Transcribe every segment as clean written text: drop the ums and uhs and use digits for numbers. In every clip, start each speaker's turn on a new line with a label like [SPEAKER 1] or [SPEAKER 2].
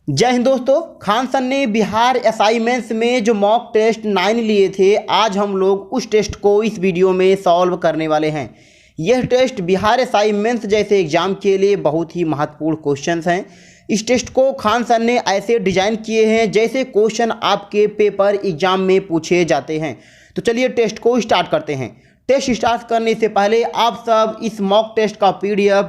[SPEAKER 1] जय हिंद दोस्तों। खान सर ने बिहार असाइनमेंट्स में जो मॉक टेस्ट 9 लिए थे, आज हम लोग उस टेस्ट को इस वीडियो में सॉल्व करने वाले हैं। यह टेस्ट बिहार असाइनमेंट्स जैसे एग्जाम के लिए बहुत ही महत्वपूर्ण क्वेश्चंस हैं। इस टेस्ट को खान सर ने ऐसे डिजाइन किए हैं जैसे क्वेश्चन आपके पेपर एग्जाम में पूछे जाते हैं। तो चलिए टेस्ट को स्टार्ट करते हैं। टेस्ट स्टार्ट करने से पहले आप सब इस मॉक टेस्ट का PDF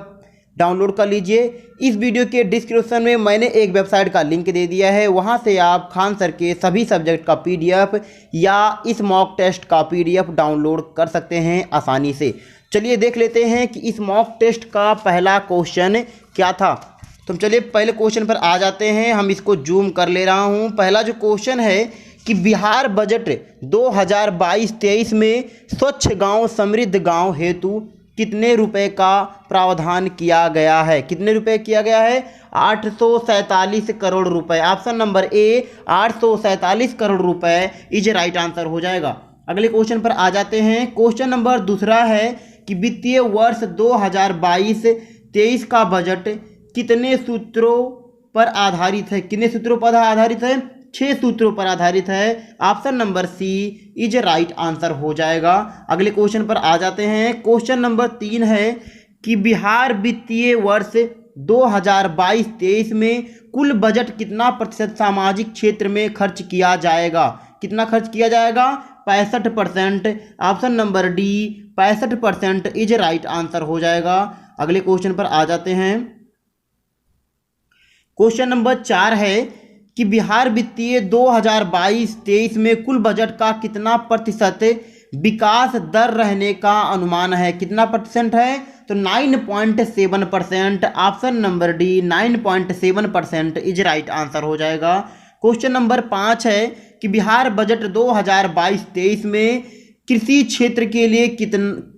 [SPEAKER 1] डाउनलोड कर लीजिए। इस वीडियो के डिस्क्रिप्शन में मैंने एक वेबसाइट का लिंक दे दिया है, वहां से आप खान सर के सभी सब्जेक्ट का PDF या इस मॉक टेस्ट का PDF डाउनलोड कर सकते हैं आसानी से। चलिए देख लेते हैं कि इस मॉक टेस्ट का पहला क्वेश्चन क्या था। तो चलिए पहले क्वेश्चन पर आ जाते हैं। हम इसको जूम कर ले रहा हूं। पहला जो क्वेश्चन है कि बिहार बजट 2022-23 में स्वच्छ गांव समृद्ध गांव हेतु कितने रुपए का प्रावधान किया गया है। कितने रुपए किया गया है? 847 करोड़ रुपए। ऑप्शन नंबर ए 847 करोड़ रुपए इज राइट आंसर हो जाएगा। अगले क्वेश्चन पर आ जाते हैं। क्वेश्चन नंबर दूसरा है कि वित्तीय वर्ष 2022-23 का बजट कितने सूत्रों पर आधारित है। कितने सूत्रों पर आधारित है? 6 सूत्रों पर आधारित है। Option number C is right answer हो जाएगा। अगले क्वेश्चन पर आ जाते हैं। क्वेश्चन नंबर 3 है कि बिहार वित्तीय वर्ष 2022-23 में कुल बजट कितना प्रतिशत सामाजिक क्षेत्र में खर्च किया जाएगा। कितना खर्च किया जाएगा? 65%। Option number D 65% is right answer हो जाएगा। अगले क्वेश्चन पर आ जाते हैं। क्वेश्चन नंबर 4 है कि बिहार वित्तीय 2022-23 में कुल बजट का कितना प्रतिशत विकास दर रहने का अनुमान है। कितना प्रतिशत है? तो 9.7%। Option number D 9.7% is right answer हो जाएगा। क्वेश्चन नंबर 5 है कि बिहार बजट 2022-23 में कृषि क्षेत्र के लिए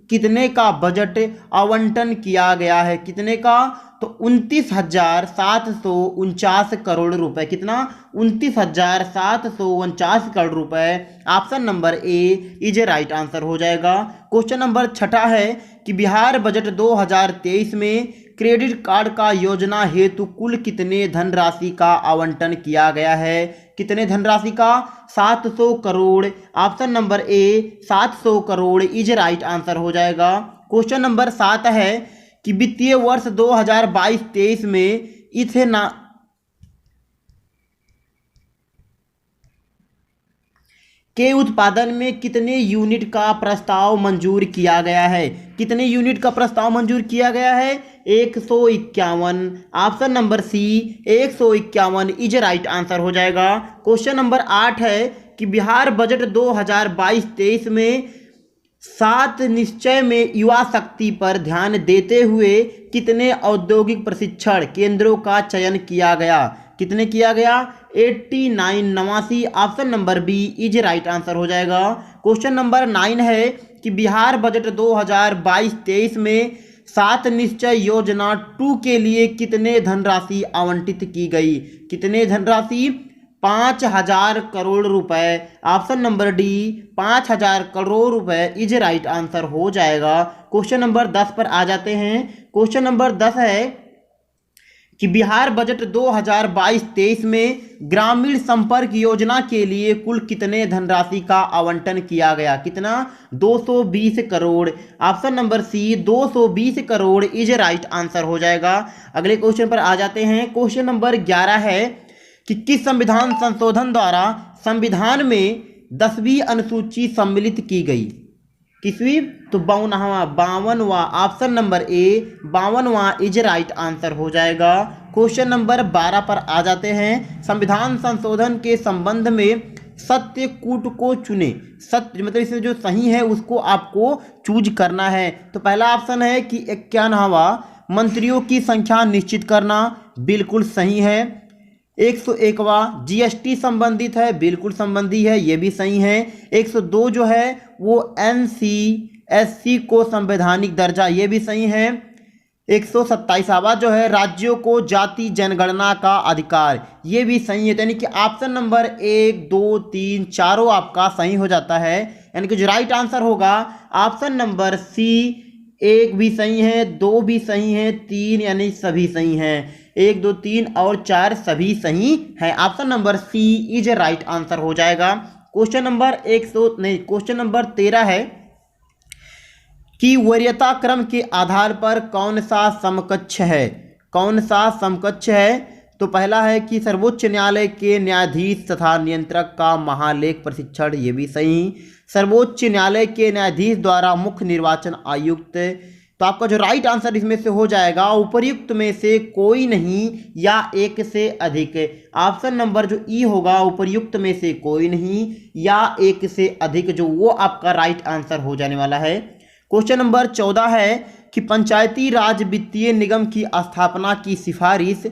[SPEAKER 1] कितने का बजट आवंटन किया गया है। कितने का? तो 29,749 करोड़ रुपए। कितना? 29,749 करोड़ रुपए। Option number A is right answer हो जाएगा। क्वेश्चन नंबर 6 है कि बिहार बजट 2023 में क्रेडिट कार्ड का योजना हेतु कुल कितने धनराशि का आवंटन किया गया है। कितने धनराशि का? 700 crore. Option number A 700 crore is right answer हो जाएगा। क्वेश्चन नंबर 7 है कि वित्तीय वर्ष 2022-23 में के उत्पादन में कितने यूनिट का प्रस्ताव मंजूर किया गया है। कितने यूनिट का प्रस्ताव मंजूर किया गया है? 151। Option number C 151 is right answer हो जाएगा। क्वेश्चन नंबर 8 है कि बिहार बजट 2022-23 में 7 निश्चय में युवा शक्ति पर ध्यान देते हुए कितने औद्योगिक प्रशिक्षण केंद्रों का चयन किया गया। कितने किया गया? 89। Option number B is right answer हो जाएगा। क्वेश्चन नंबर 9 है कि बिहार बजट 2022-23 में 7 निश्चय योजना 2 के लिए कितने धनराशि आवंटित की गई। कितने धनराशि? 5,000 करोड़ रुपए। ऑप्शन नंबर डी 5,000 करोड़ रुपए इज राइट आंसर हो जाएगा। क्वेश्चन नंबर 10 पर आ जाते हैं। क्वेश्चन नंबर 10 है कि बिहार बजट 2022-23 में ग्रामीण संपर्क योजना के लिए कुल कितने धनराशि का आवंटन किया गया। कितना? 220 crore. Option number C 220 crore is right answer हो जाएगा। अगले क्वेश्चन पर आ जाते हैं। क्वेश्चन नंबर 11 है कि किस संविधान संशोधन द्वारा संविधान में 10वीं अनुसूची सम्मिलित की गई। किसवीं? तो 52वां। ऑप्शन नंबर ए 52वां इज राइट आंसर हो जाएगा। क्वेश्चन नंबर 12 पर आ जाते हैं। संविधान संशोधन के संबंध में सत्य कूट को चुने। सत्य मतलब इसमें जो सही है उसको आपको चूज करना है। तो पहला ऑप्शन है कि 51वां मंत्रियों की संख्या निश्चित करना, बिल्कुल सही है। 101वां GST संबंधित है, बिल्कुल संबंधी है, ये भी सही है। 102 जो है वो NCSC को संवैधानिक दर्जा, ये भी सही है। 127वां जो है राज्यों को जाति जनगणना का अधिकार, ये भी सही है। यानी कि ऑप्शन नंबर 1, 2, 3 चारों आपका सही हो जाता है। यानी कि जो राइट आंसर होगा ऑप्शन नंबर सी 1 भी सही है, 2 भी सही है, 3 यानी सभी सही हैं। 1 2 3 और 4 सभी सही हैं। Option number C is right answer हो जाएगा। क्वेश्चन नंबर 13 है कि वरीयता क्रम के आधार पर कौन सा समकक्ष है। कौन सा समकक्ष है? तो पहला है कि सर्वोच्च न्यायालय के न्यायाधीश तथा नियंत्रक का महालेख प्रशिक्षण, ये भी सही। सर्वोच्च न्यायालय के न्यायाधीश द्वारा मुख्य निर्वाचन आयुक्त, तो आपका जो राइट आंसर इसमें से हो जाएगा उपर्युक्त में से कोई नहीं या एक से अधिक। ऑप्शन नंबर जो ई होगा उपर्युक्त में से कोई नहीं या एक से अधिक, जो वो आपका राइट आंसर हो जाने वाला है। क्वेश्चन नंबर 14 है कि पंचायती राज वित्तीय निगम की स्थापना की सिफारिश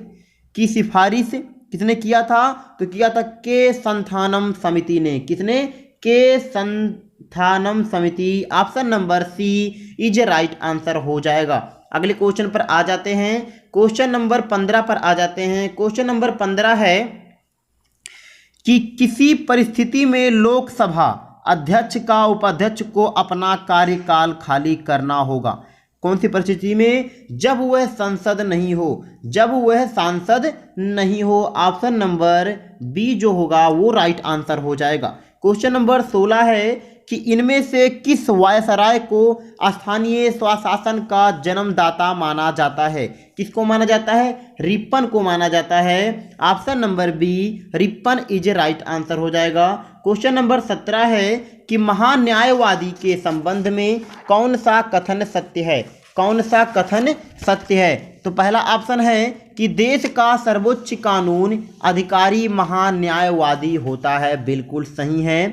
[SPEAKER 1] किसने किया था? तो किया था के संथानम समिति ने। किसने? के संथानम समिति। Option number C is right answer हो जाएगा। अगले क्वेश्चन पर आ जाते हैं। क्वेश्चन नंबर 15 पर आ जाते हैं। क्वेश्चन नंबर 15 है कि किसी परिस्थिति में लोकसभा अध्यक्ष का उपाध्यक्ष को अपना कार्यकाल खाली करना होगा। कौन सी परिस्थिति में? जब वह सांसद नहीं हो। ऑप्शन नंबर बी जो होगा वो राइट आंसर हो जाएगा। क्वेश्चन नंबर 16 है कि इनमें से किस वायसराय को स्थानीय स्वशासन का जन्मदाता माना जाता है? किसको माना जाता है? रिपन को माना जाता है। Option number B Ripon is right answer हो जाएगा। क्वेश्चन नंबर 17 है कि महान्यायवादी के संबंध में कौन सा कथन सत्य है? कौन सा कथन सत्य है? तो पहला ऑप्शन है कि देश का सर्वोच्च कानून अधिकारी महान्यायवादी होता है, बिल्कुल सही है।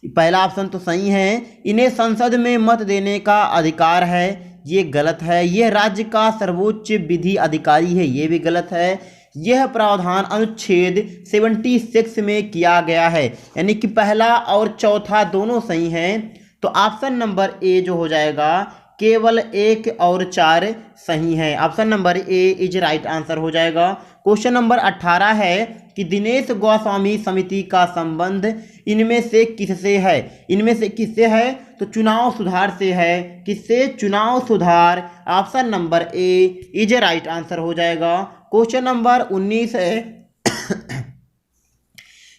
[SPEAKER 1] पहला ऑप्शन तो सही है। इन्हें संसद में मत देने का अधिकार है, ये गलत है। यह राज्य का सर्वोच्च विधि अधिकारी है, ये भी गलत है। यह प्रावधान अनुच्छेद 76 में किया गया है, यानी कि पहला और चौथा दोनों सही हैं। तो ऑप्शन नंबर ए जो हो जाएगा केवल 1 और 4 सही हैं। Option number A is right answer हो जाएगा। क्वेश्चन नंबर 18 है कि दिनेश गोस्वामी समिति का संबंध इनमें से किससे है? इनमें से किससे है? तो चुनाव सुधार से है। किससे? चुनाव सुधार। Option number A is right answer हो जाएगा। क्वेश्चन नंबर 19 है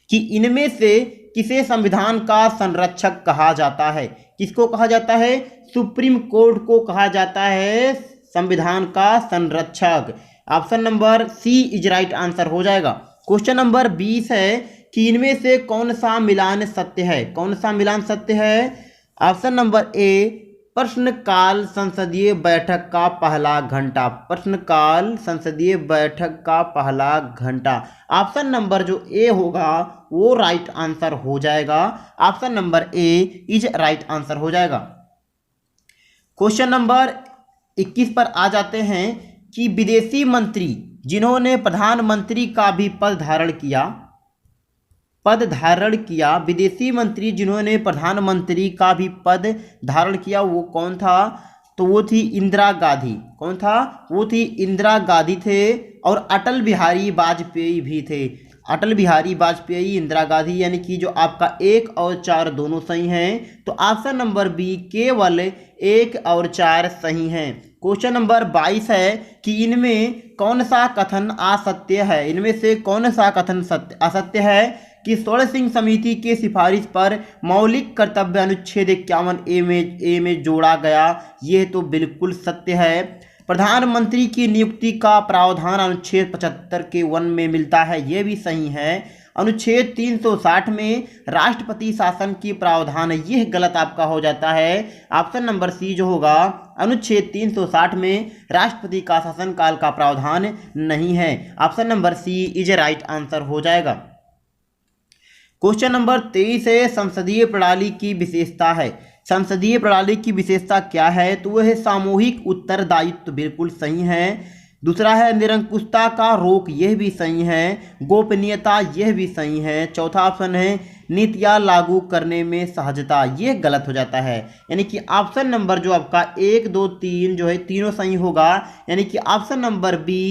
[SPEAKER 1] कि इनमें से किसे संविधान का संरक्षक कहा जाता है? किसको कहा जाता है? सुप्रीम कोर्ट को कहा जाता है संविधान का संरक्षक। Option number C is right answer हो जाएगा। क्वेश्चन नंबर 20 है कि इनमें से कौन सा मिलान सत्य है? कौन सा मिलान सत्य है? ऑप्शन नंबर ए प्रश्नकाल संसदीय बैठक का पहला घंटा। प्रश्नकाल संसदीय बैठक का पहला घंटा। ऑप्शन नंबर जो ए होगा वो राइट आंसर हो जाएगा। Option number A is right answer हो जाएगा। क्वेश्चन नंबर 21 पर आ जाते हैं कि विदेशी मंत्री जिन्होंने प्रधानमंत्री का भी पद धारण किया, विदेशी मंत्री जिन्होंने प्रधानमंत्री का भी पद धारण किया वो कौन था? तो वो थी इंदिरा गांधी। कौन था? वो थी इंदिरा गांधी थे। और अटल बिहारी वाजपेयी भी थे। अटल बिहारी वाजपेयी, इंदिरा गांधी, यानी कि जो आपका 1 और 4 दोनों सही हैं। तो ऑप्शन नंबर बी केवल 1 और 4 सही हैं। क्वेश्चन नंबर 22 है कि इनमें कौन सा कथन असत्य है? इनमें से कौन सा कथन असत्य है कि स्वर्ण सिंह समिति के सिफारिश पर मौलिक कर्तव्य अनुच्छेद 51A में जोड़ा गया? यह तो बिल्कुल सत्य है। प्रधानमंत्री की नियुक्ति का प्रावधान अनुच्छेद 75 के 1 में मिलता है, यह भी सही है। अनुच्छेद 360 में राष्ट्रपति शासन की प्रावधान, यह गलत आपका हो जाता है। ऑप्शन नंबर सी जो होगा अनुच्छेद 360 में राष्ट्रपति का शासनकाल का प्रावधान नहीं है। Option number C is right answer हो जाएगा। क्वेश्चन नंबर 23 है संसदीय प्रणाली की विशेषता है। संसदीय प्रणाली की विशेषता क्या है? तो वह है सामूहिक उत्तरदायित्व, बिल्कुल सही है। दूसरा है निरंकुशता का रोक, यह भी सही है। गोपनीयता, यह भी सही है। चौथा ऑप्शन है नीतियाँ लागू करने में सहजता, यह गलत हो जाता है। यानी कि ऑप्शन नंबर जो आपका 1 2 3 जो है तीनों सही होगा, यानी कि ऑप्शन नंबर बी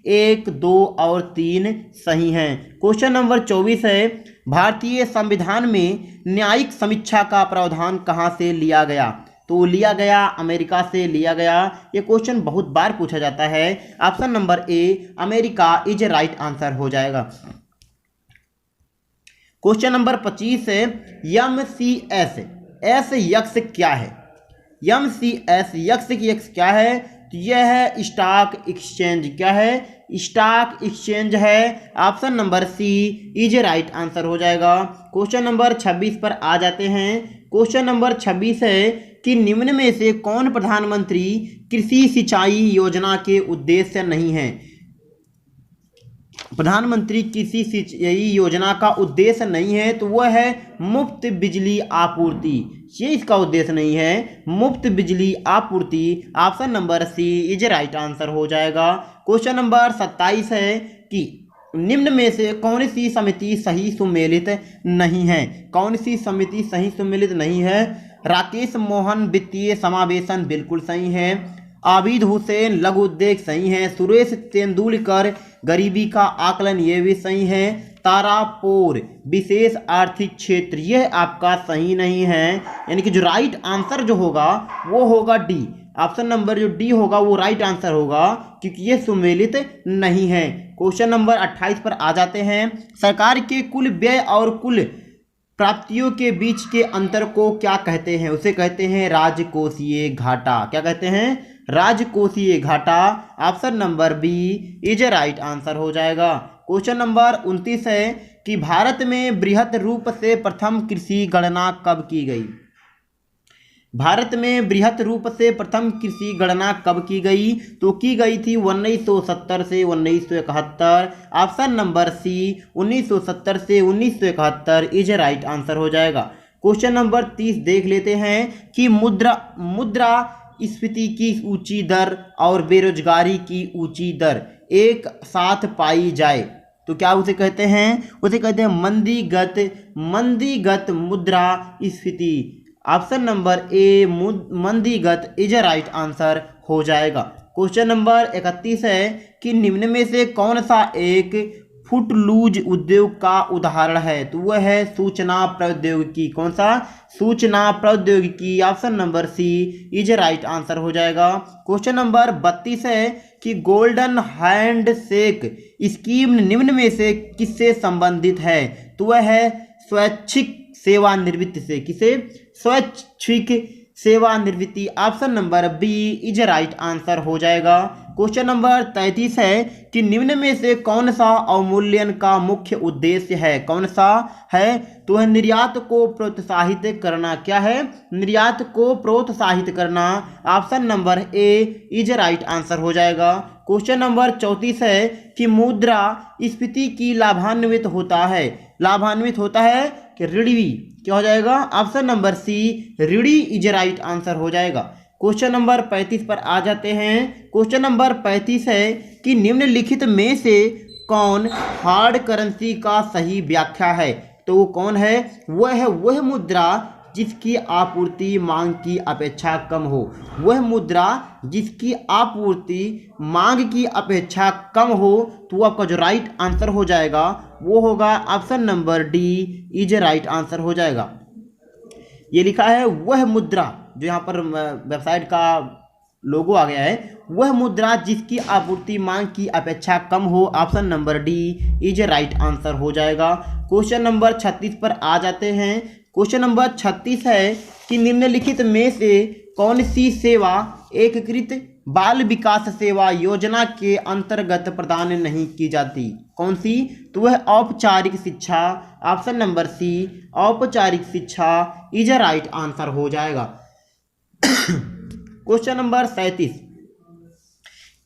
[SPEAKER 1] 1 2 और 3 सही हैं। क्वेश्चन नंबर 24 है भारतीय संविधान में न्यायिक समीक्षा का प्रावधान कहाँ से लिया गया? तो लिया गया, अमेरिका से लिया गया। ये क्वेश्चन बहुत बार पूछा जाता है। Option number A America is right answer हो जाएगा। क्वेश्चन नंबर 25 है MCS एस यक्स क्या है? MCS यक्स क्या है? तो यह है स्टॉक एक्सचेंज। क्या है? स्टॉक एक्सचेंज है। Option number C is right answer हो जाएगा। क्वेश्चन नंबर 26 पर आ जाते हैं। क्वेश्चन नंबर 26 है कि निम्न में से कौन प्रधानमंत्री कृषि सिंचाई योजना के उद्देश्य नहीं है? प्रधानमंत्री कृषि सिंचाई योजना का उद्देश्य नहीं है, तो वह है मुफ्त बिजली आपूर्ति। ये इसका उद्देश्य नहीं है, मुफ्त बिजली आपूर्ति। Option number C is right answer हो जाएगा। क्वेश्चन नंबर 27 है कि निम्न में से कौन सी समिति सही सुमेलित नहीं है? कौन सी समिति सही सुमेलित नहीं है? राकेश मोहन वित्तीय समावेशन बिल्कुल सही है। आबिद हुसैन लघु उद्योग सही है। सुरेश तेंदुलकर गरीबी का आकलन ये भी सही है। तारापुर विशेष आर्थिक क्षेत्र यह आपका सही नहीं है। यानी कि जो राइट आंसर जो होगा वो होगा डी। ऑप्शन नंबर जो डी होगा वो राइट आंसर होगा, क्योंकि ये सुमेलित नहीं है। क्वेश्चन नंबर 28 पर आ जाते हैं। सरकार के कुल व्यय और कुल प्राप्तियों के बीच के अंतर को क्या कहते हैं? उसे कहते हैं राजकोषीय घाटा। क्या कहते हैं? राजकोषीय घाटा। Option number B is right answer हो जाएगा। क्वेश्चन नंबर 29 है कि भारत में बृहद रूप से प्रथम कृषि गणना कब की गई? भारत में बृहद रूप से प्रथम कृषि गणना कब की गई? तो की गई थी 1970 से 1971। ऑप्शन नंबर सी 1970 से 1971 इज राइट आंसर हो जाएगा। क्वेश्चन नंबर 30 देख लेते हैं कि मुद्रास्फीति की ऊंची दर और बेरोजगारी की ऊंची दर एक साथ पाई जाए तो क्या उसे कहते हैं? उसे कहते हैं मंदीगत मुद्रास्फीति। ऑप्शन नंबर ए मंदीगत इज राइट आंसर हो जाएगा। क्वेश्चन नंबर 31 है कि निम्न में से कौन सा एक फुटलूज उद्योग का उदाहरण है? तो वह है सूचना प्रौद्योगिकी। कौन सा? सूचना प्रौद्योगिकी। Option number C is right answer हो जाएगा। क्वेश्चन नंबर 32 है कि गोल्डन हैंडशेक स्कीम निम्न में से किससे संबंधित है? तो वह है स्वैच्छिक सेवानिवृत्ति से। किसे? स्वैच्छिक सेवानिवृत्ति। Option number B is right answer हो जाएगा। क्वेश्चन नंबर 33 है कि निम्न में से कौन सा अवमूल्यन का मुख्य उद्देश्य है? कौन सा है? तो है निर्यात को प्रोत्साहित करना। क्या है? निर्यात को प्रोत्साहित करना। Option number A is right answer हो जाएगा। क्वेश्चन नंबर 34 है कि मुद्रास्फीति की लाभान्वित होता है। लाभान्वित होता है कि ऋणी? क्या हो जाएगा? ऑप्शन नंबर सी ऋणी इज राइट आंसर हो जाएगा। क्वेश्चन नंबर 35 पर आ जाते हैं। क्वेश्चन नंबर 35 है कि निम्नलिखित में से कौन हार्ड करेंसी का सही व्याख्या है? तो वो कौन है? वह मुद्रा जिसकी आपूर्ति मांग की अपेक्षा कम हो। वह मुद्रा जिसकी आपूर्ति मांग की अपेक्षा कम हो। तो आपका जो राइट आंसर हो जाएगा वो होगा option number D is right answer हो जाएगा। ये लिखा है वह मुद्रा, जो यहाँ पर वेबसाइट का लोगो आ गया है, वह मुद्रा जिसकी आपूर्ति मांग की अपेक्षा कम हो। Option number D is right answer हो जाएगा। क्वेश्चन नंबर 36 पर आ जाते हैं। क्वेश्चन नंबर 36 है कि निम्नलिखित में से कौन सी सेवा एकीकृत बाल विकास सेवा योजना के अंतर्गत प्रदान नहीं की जाती? कौन सी? तो वह औपचारिक शिक्षा। ऑप्शन नंबर सी औपचारिक शिक्षा इज राइट आंसर हो जाएगा। क्वेश्चन नंबर 37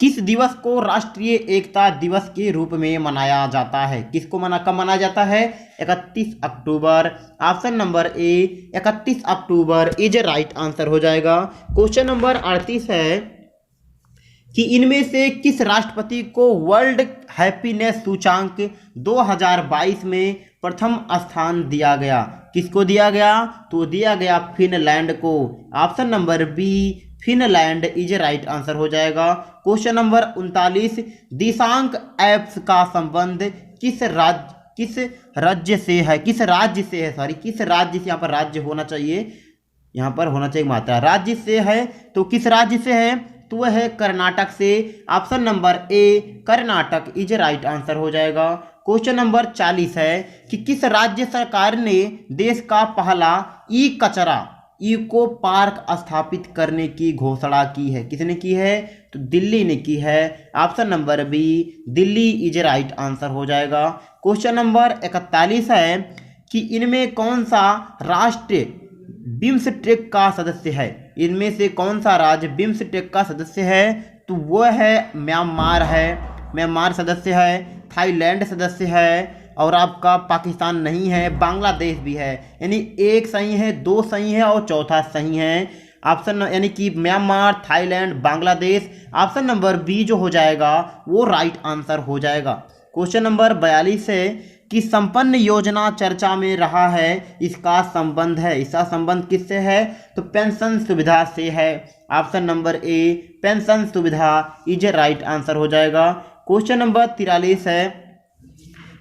[SPEAKER 1] किस दिवस को राष्ट्रीय एकता दिवस के रूप में मनाया जाता है? किसको कब मनाया जाता है? 31 अक्टूबर। Option number A 31 October is right answer हो जाएगा। क्वेश्चन नंबर 38 है कि इनमें से किस राष्ट्रपति को वर्ल्ड हैप्पीनेस सूचांक 2022 में प्रथम स्थान दिया गया? किसको दिया गया? तो दिया गया फिनलैंड को। Option number B Finland is right answer हो जाएगा। क्वेश्चन नंबर 39 दिशांक ऐप्स का संबंध किस राज्य से है? किस राज्य से यहाँ पर राज्य होना चाहिए। यहाँ पर होना चाहिए मात्रा। राज्य से है तो किस राज्य से है, तो वह है कर्नाटक से। Option number A Karnataka is right answer हो जाएगा। क्वेश्चन नंबर 40 है कि किस राज्य सरकार ने देश का पहला ई कचरा इको पार्क स्थापित करने की घोषणा की है। किसने की है, तो दिल्ली ने की है। Option number B Delhi is right answer हो जाएगा। क्वेश्चन नंबर 41 है कि इनमें कौन सा राष्ट्र बिम्स्टेक का सदस्य है। इनमें से कौन सा राज्य बिम्स्टेक का सदस्य है, तो वह है म्यांमार है, म्यांमार सदस्य है, थाईलैंड सदस्य है और आपका पाकिस्तान नहीं है, बांग्लादेश भी है। यानी एक सही है, दो सही है और चौथा सही है। ऑप्शन यानी कि Myanmar, Thailand, Bangladesh. Option number B जो हो जाएगा वो राइट आंसर हो जाएगा। क्वेश्चन नंबर 42 है कि संपन्न योजना चर्चा में रहा है, इसका संबंध है, इसका संबंध किससे है, तो पेंशन सुविधा से है। ऑप्शन नंबर ए पेंशन सुविधा इज राइट आंसर हो जाएगा। क्वेश्चन नंबर 43 है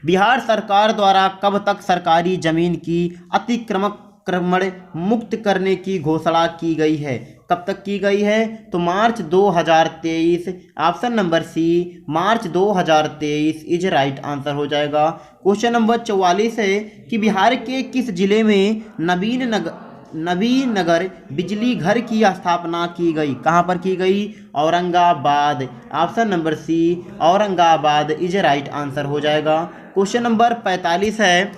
[SPEAKER 1] बिहार सरकार द्वारा कब तक सरकारी जमीन की अतिक्रमण मुक्त करने की घोषणा की गई है। कब तक की गई है, तो March 2023। Option number C March 2023 is right answer हो जाएगा। क्वेश्चन नंबर 44 है कि बिहार के किस जिले में नवीन नगर बिजली घर की स्थापना की गई। कहाँ पर की गई, Aurangabad. Option number C Aurangabad is right answer हो जाएगा। क्वेश्चन नंबर 45 है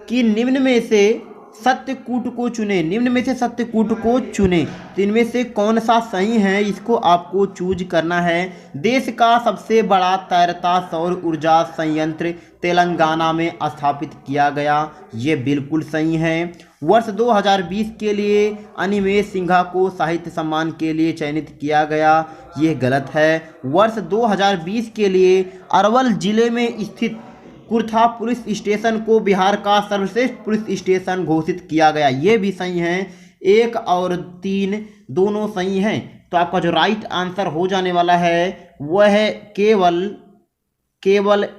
[SPEAKER 1] कि निम्न में से सत्यकूट को चुने, निम्न में से सत्यकूट को चुने, तो इनमें से कौन सा सही है, इसको आपको चूज करना है। देश का सबसे बड़ा तैरता सौर ऊर्जा संयंत्र तेलंगाना में स्थापित किया गया, ये बिल्कुल सही है। वर्ष 2020 के लिए अनिमेष सिन्हा को साहित्य सम्मान के लिए चयनित किया गया, ये गलत है। वर्ष 2020 के लिए अरवल जिले में स्थित कुर्था पुलिस स्टेशन को बिहार का सर्वश्रेष्ठ पुलिस स्टेशन घोषित किया गया, ये भी सही है। 1 और 3 दोनों सही हैं, तो आपका जो राइट आंसर हो जाने वाला है वह है केवल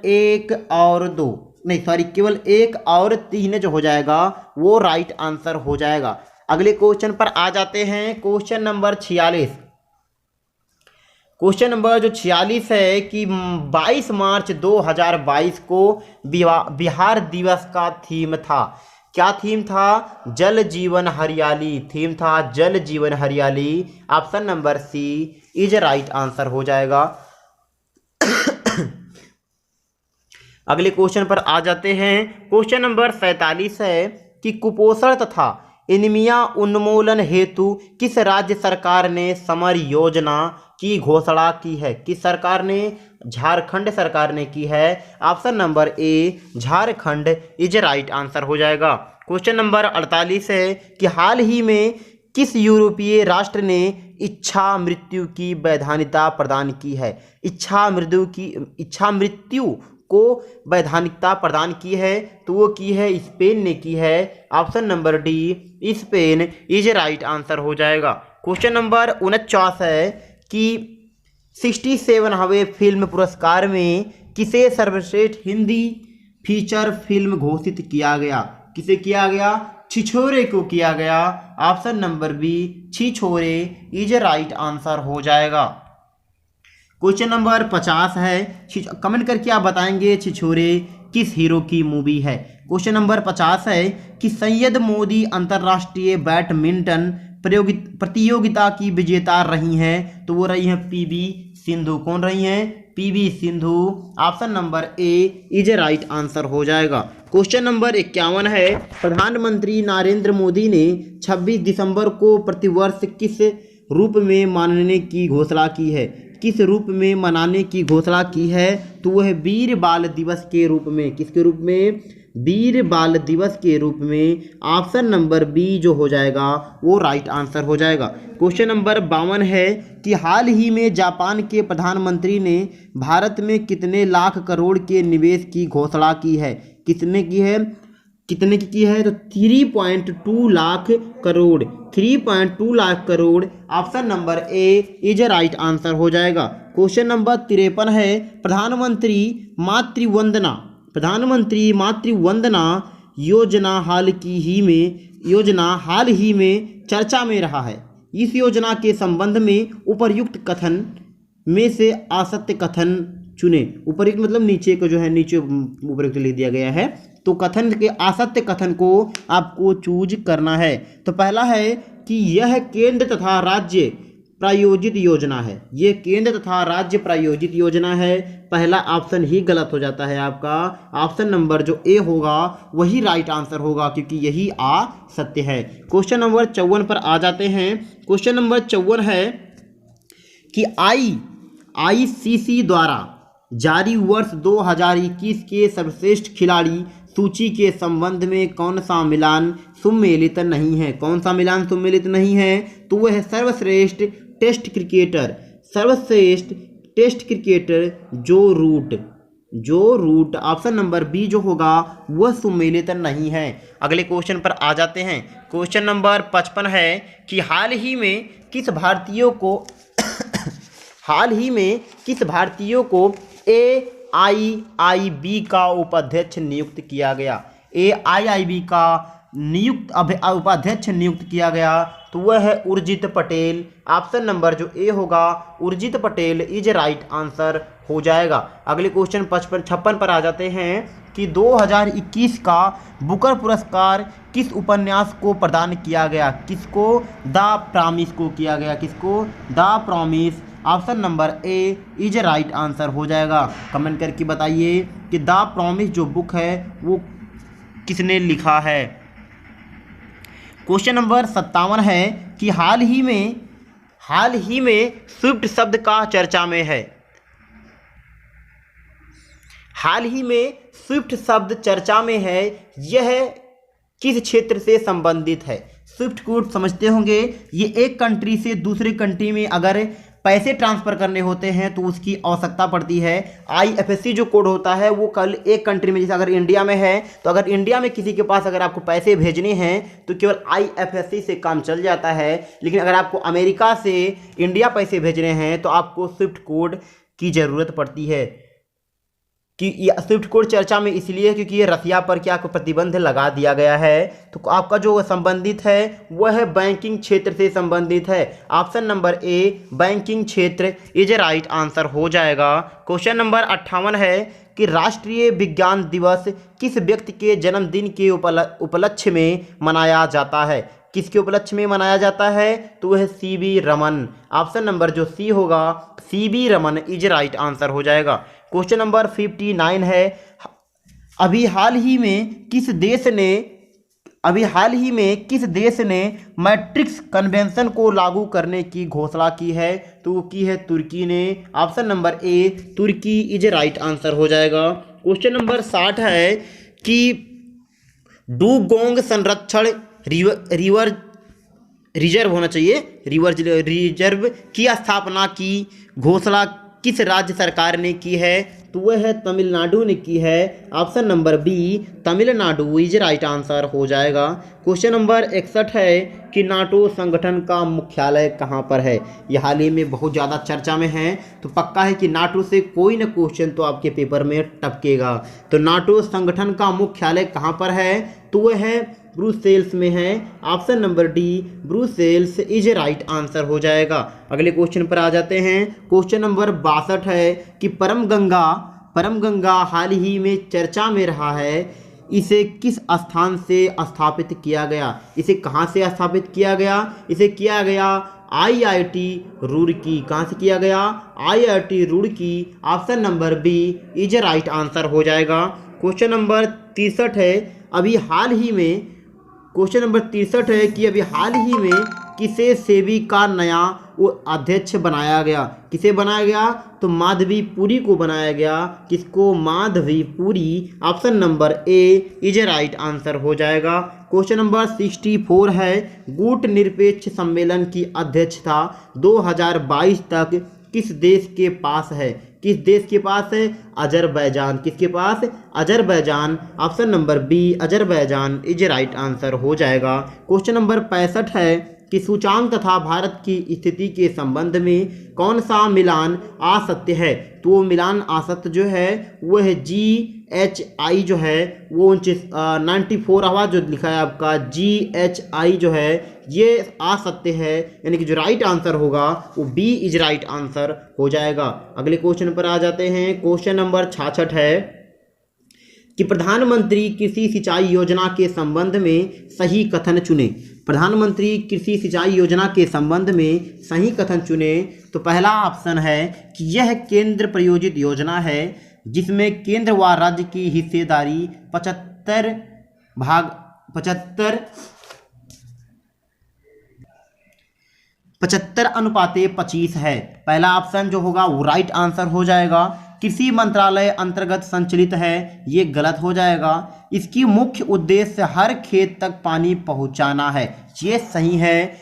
[SPEAKER 1] 1 और 2 नहीं सॉरी केवल 1 और 3 जो हो जाएगा वो राइट आंसर हो जाएगा। अगले क्वेश्चन पर आ जाते हैं। Question number 46। क्वेश्चन नंबर जो 46 है कि 22 मार्च 2022 को बिहार दिवस का थीम था। क्या थीम था, जल जीवन हरियाली, थीम था Jal Jeevan Hariyali. Option number C is right answer हो जाएगा। अगले क्वेश्चन पर आ जाते हैं। क्वेश्चन नंबर 47 है कि कुपोषण तथा एनीमिया उन्मूलन हेतु किस राज्य सरकार ने समर योजना की घोषणा की है। किस सरकार ने, झारखंड सरकार ने की है। Option number A Jharkhand is right answer हो जाएगा। क्वेश्चन नंबर 48 है कि हाल ही में किस यूरोपीय राष्ट्र ने इच्छा मृत्यु की वैधानिकता प्रदान की है। इच्छा मृत्यु को वैधानिकता प्रदान की है, तो वो की है स्पेन ने की है। Option number D Spain is right answer हो जाएगा। क्वेश्चन नंबर 49 है कि 67वें फिल्म पुरस्कार में किसे सर्वश्रेष्ठ हिंदी फीचर फिल्म घोषित किया गया। किसे किया गया, छिछोरे को किया गया। Option number B Chhichhore is right answer हो जाएगा। क्वेश्चन नंबर 50 है, कमेंट करके आप बताएंगे छिछोरे किस हीरो की मूवी है। क्वेश्चन नंबर 50 है कि सैयद मोदी अंतर्राष्ट्रीय बैडमिंटन प्रतियोगिता की विजेता रही हैं, तो वो रही हैं पीवी सिंधु। कौन रही हैं, PV Sindhu. Option number A is right answer हो जाएगा। क्वेश्चन नंबर 51 है, प्रधानमंत्री नरेंद्र मोदी ने 26 दिसंबर को प्रतिवर्ष किस रूप में मानने की घोषणा की है। किस रूप में मनाने की घोषणा की है, तो वह वीर बाल दिवस के रूप में। किसके रूप में, वीर बाल दिवस के रूप में। ऑप्शन नंबर बी जो हो जाएगा वो राइट आंसर हो जाएगा। क्वेश्चन नंबर 52 है कि हाल ही में जापान के प्रधानमंत्री ने भारत में कितने लाख करोड़ के निवेश की घोषणा की है। कितने की है, कितने की है, तो 3.2 lakh crore, 3.2 lakh crore. Option number A is right answer हो जाएगा। क्वेश्चन नंबर 53 है, प्रधानमंत्री मातृवंदना योजना हाल की ही में योजना हाल ही में चर्चा में रहा है। इस योजना के संबंध में उपर्युक्त कथन में से असत्य कथन चुने। उपर्युक्त मतलब नीचे को जो है, नीचे उपर्युक्त लिख दिया गया है, तो कथन के असत्य कथन को आपको चूज करना है। तो पहला है कि यह केंद्र तथा राज्य प्रायोजित योजना है। ये केंद्र तथा राज्य प्रायोजित योजना है। पहला ऑप्शन ही गलत हो जाता है आपका। ऑप्शन नंबर जो ए होगा वही राइट आंसर होगा, क्योंकि यही सत्य है। क्वेश्चन नंबर 54 पर आ जाते हैं। क्वेश्चन नंबर 54 है कि आईसीसी द्वारा जारी वर्ष 2021 के सर्वश्रेष्ठ खिलाड़ी सूची के संबंध में कौन सा मिलान सुमेलित नहीं है? कौन सा मिलान सुमेलित नहीं है? तो वह सर्वश्रेष्ठ टेस्ट क्रिकेटर जो रूट ऑप्शन नंबर बी जो होगा वह सुमेलित नहीं है। अगले क्वेश्चन पर आ जाते हैं। क्वेश्चन नंबर 55 है कि हाल ही में किस भारतीयों को AIIB का उपाध्यक्ष नियुक्त किया गया? AIIB का उपाध्यक्ष नियुक्त किया गया, तो वह है उर्जित पटेल। ऑप्शन नंबर जो ए होगा Urjit Patel is right answer हो जाएगा। अगले क्वेश्चन 56 पर आ जाते हैं कि 2021 का बुकर पुरस्कार किस उपन्यास को प्रदान किया गया? किसको? द प्रॉमिस को किया गया। किसको? The promise. Option number A is right answer हो जाएगा। कमेंट करके बताइए कि द प्रॉमिस जो बुक है वो किसने लिखा है। क्वेश्चन नंबर 57 है कि हाल ही में स्विफ्ट शब्द का चर्चा में है। हाल ही में स्विफ्ट शब्द चर्चा में है, यह किस क्षेत्र से संबंधित है? स्विफ्ट कोड समझते होंगे, ये एक कंट्री से दूसरे कंट्री में अगर पैसे ट्रांसफ़र करने होते हैं तो उसकी आवश्यकता पड़ती है। IFSC जो कोड होता है वो कल एक कंट्री में, जैसे अगर इंडिया में है तो अगर इंडिया में किसी के पास अगर आपको पैसे भेजने हैं तो केवल IFSC से काम चल जाता है। लेकिन अगर आपको अमेरिका से इंडिया पैसे भेजने हैं तो आपको स्विफ्ट कोड की ज़रूरत पड़ती है। कि ये स्विफ्ट कोड चर्चा में इसलिए क्योंकि ये रसिया पर क्या प्रतिबंध लगा दिया गया है। तो आपका जो संबंधित है वह है बैंकिंग क्षेत्र से संबंधित है। ऑप्शन नंबर ए बैंकिंग क्षेत्र इज राइट आंसर हो जाएगा। क्वेश्चन नंबर 58 है कि राष्ट्रीय विज्ञान दिवस किस व्यक्ति के जन्मदिन के उपलक्ष्य में मनाया जाता है? किसके उपलक्ष्य में मनाया जाता है? तो वह CB रमन। ऑप्शन नंबर जो सी होगा CB Raman is right answer हो जाएगा। क्वेश्चन नंबर 59 है अभी हाल ही में किस देश ने मैट्रिक्स कन्वेंशन को लागू करने की घोषणा की है? तो वो की है तुर्की ने। ऑप्शन नंबर ए तुर्की इज राइट आंसर हो जाएगा। क्वेश्चन नंबर 60 है कि डुगोंग संरक्षण रिजर्व होना चाहिए, रिजर्व की स्थापना की घोषणा किस राज्य सरकार ने की है? तो वह है तमिलनाडु ने की है। Option number B Tamil Nadu is right answer हो जाएगा। क्वेश्चन नंबर 61 है कि नाटो संगठन का मुख्यालय कहाँ पर है? यह हाल ही में बहुत ज़्यादा चर्चा में है, तो पक्का है कि नाटो से कोई न क्वेश्चन तो आपके पेपर में टपकेगा। तो नाटो संगठन का मुख्यालय कहाँ पर है? तो वह है ब्रुसेल्स में है। Option number D Brussels is right answer हो जाएगा। अगले क्वेश्चन पर आ जाते हैं। क्वेश्चन नंबर 62 है कि परम गंगा हाल ही में चर्चा में रहा है, इसे किस स्थान से स्थापित किया गया? इसे कहाँ से स्थापित किया गया? इसे किया गया IIT रुड़की। कहाँ से किया गया? IIT Roorkee. Option number B is right answer हो जाएगा। क्वेश्चन नंबर 63 है अभी हाल ही में किसे सेबी का नया अध्यक्ष बनाया गया? किसे बनाया गया? तो माधवी पुरी को बनाया गया। किसको? Madhavi Puri. Option number A is right answer हो जाएगा। क्वेश्चन नंबर 64 है गुट निरपेक्ष सम्मेलन की अध्यक्षता 2022 तक किस देश के पास है? किस देश के पास है? अजरबैजान। किसके पास? Azerbaijan. Option number B Azerbaijan is right answer हो जाएगा। क्वेश्चन नंबर 65 है कि सूचांक तथा भारत की स्थिति के संबंध में कौन सा मिलान असत्य है? तो वो मिलान असत्य जो है वो है GHI जो है वो 94 आवाज जो लिखा है आपका GHI जो है ये आ सकते हैं, यानी कि जो राइट आंसर होगा वो बी इज राइट आंसर हो जाएगा। अगले क्वेश्चन पर आ जाते हैं। क्वेश्चन नंबर 66 है कि प्रधानमंत्री कृषि सिंचाई योजना के संबंध में सही कथन चुने। प्रधानमंत्री कृषि सिंचाई योजना के संबंध में सही कथन चुने। तो पहला ऑप्शन है कि यह केंद्र प्रायोजित योजना है जिसमें केंद्र व राज्य की हिस्सेदारी 75/25 है। पहला ऑप्शन जो होगा वो राइट आंसर हो जाएगा। कृषि मंत्रालय अंतर्गत संचालित है, ये गलत हो जाएगा। इसकी मुख्य उद्देश्य हर खेत तक पानी पहुंचाना है, ये सही है।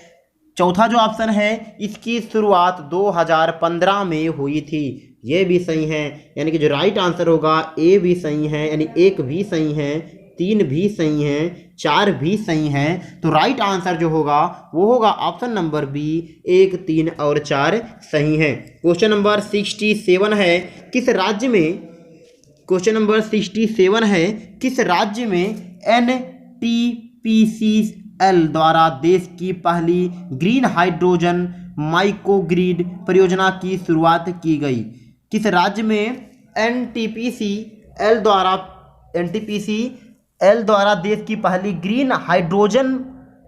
[SPEAKER 1] चौथा जो ऑप्शन है इसकी शुरुआत 2015 में हुई थी, ये भी सही है। यानी कि जो राइट आंसर होगा ए भी सही है, यानी 1 भी सही है, 3 भी सही है, 4 भी सही है। तो राइट आंसर जो होगा वो होगा ऑप्शन नंबर बी, 1, 3 और 4 सही है। क्वेश्चन नंबर 67 है किस राज्य में, क्वेश्चन नंबर 67 है किस राज्य में NTPCL द्वारा देश की पहली ग्रीन हाइड्रोजन माइक्रोग्रिड परियोजना की शुरुआत की गई। किस राज्य में NTPCL द्वारा देश की पहली ग्रीन हाइड्रोजन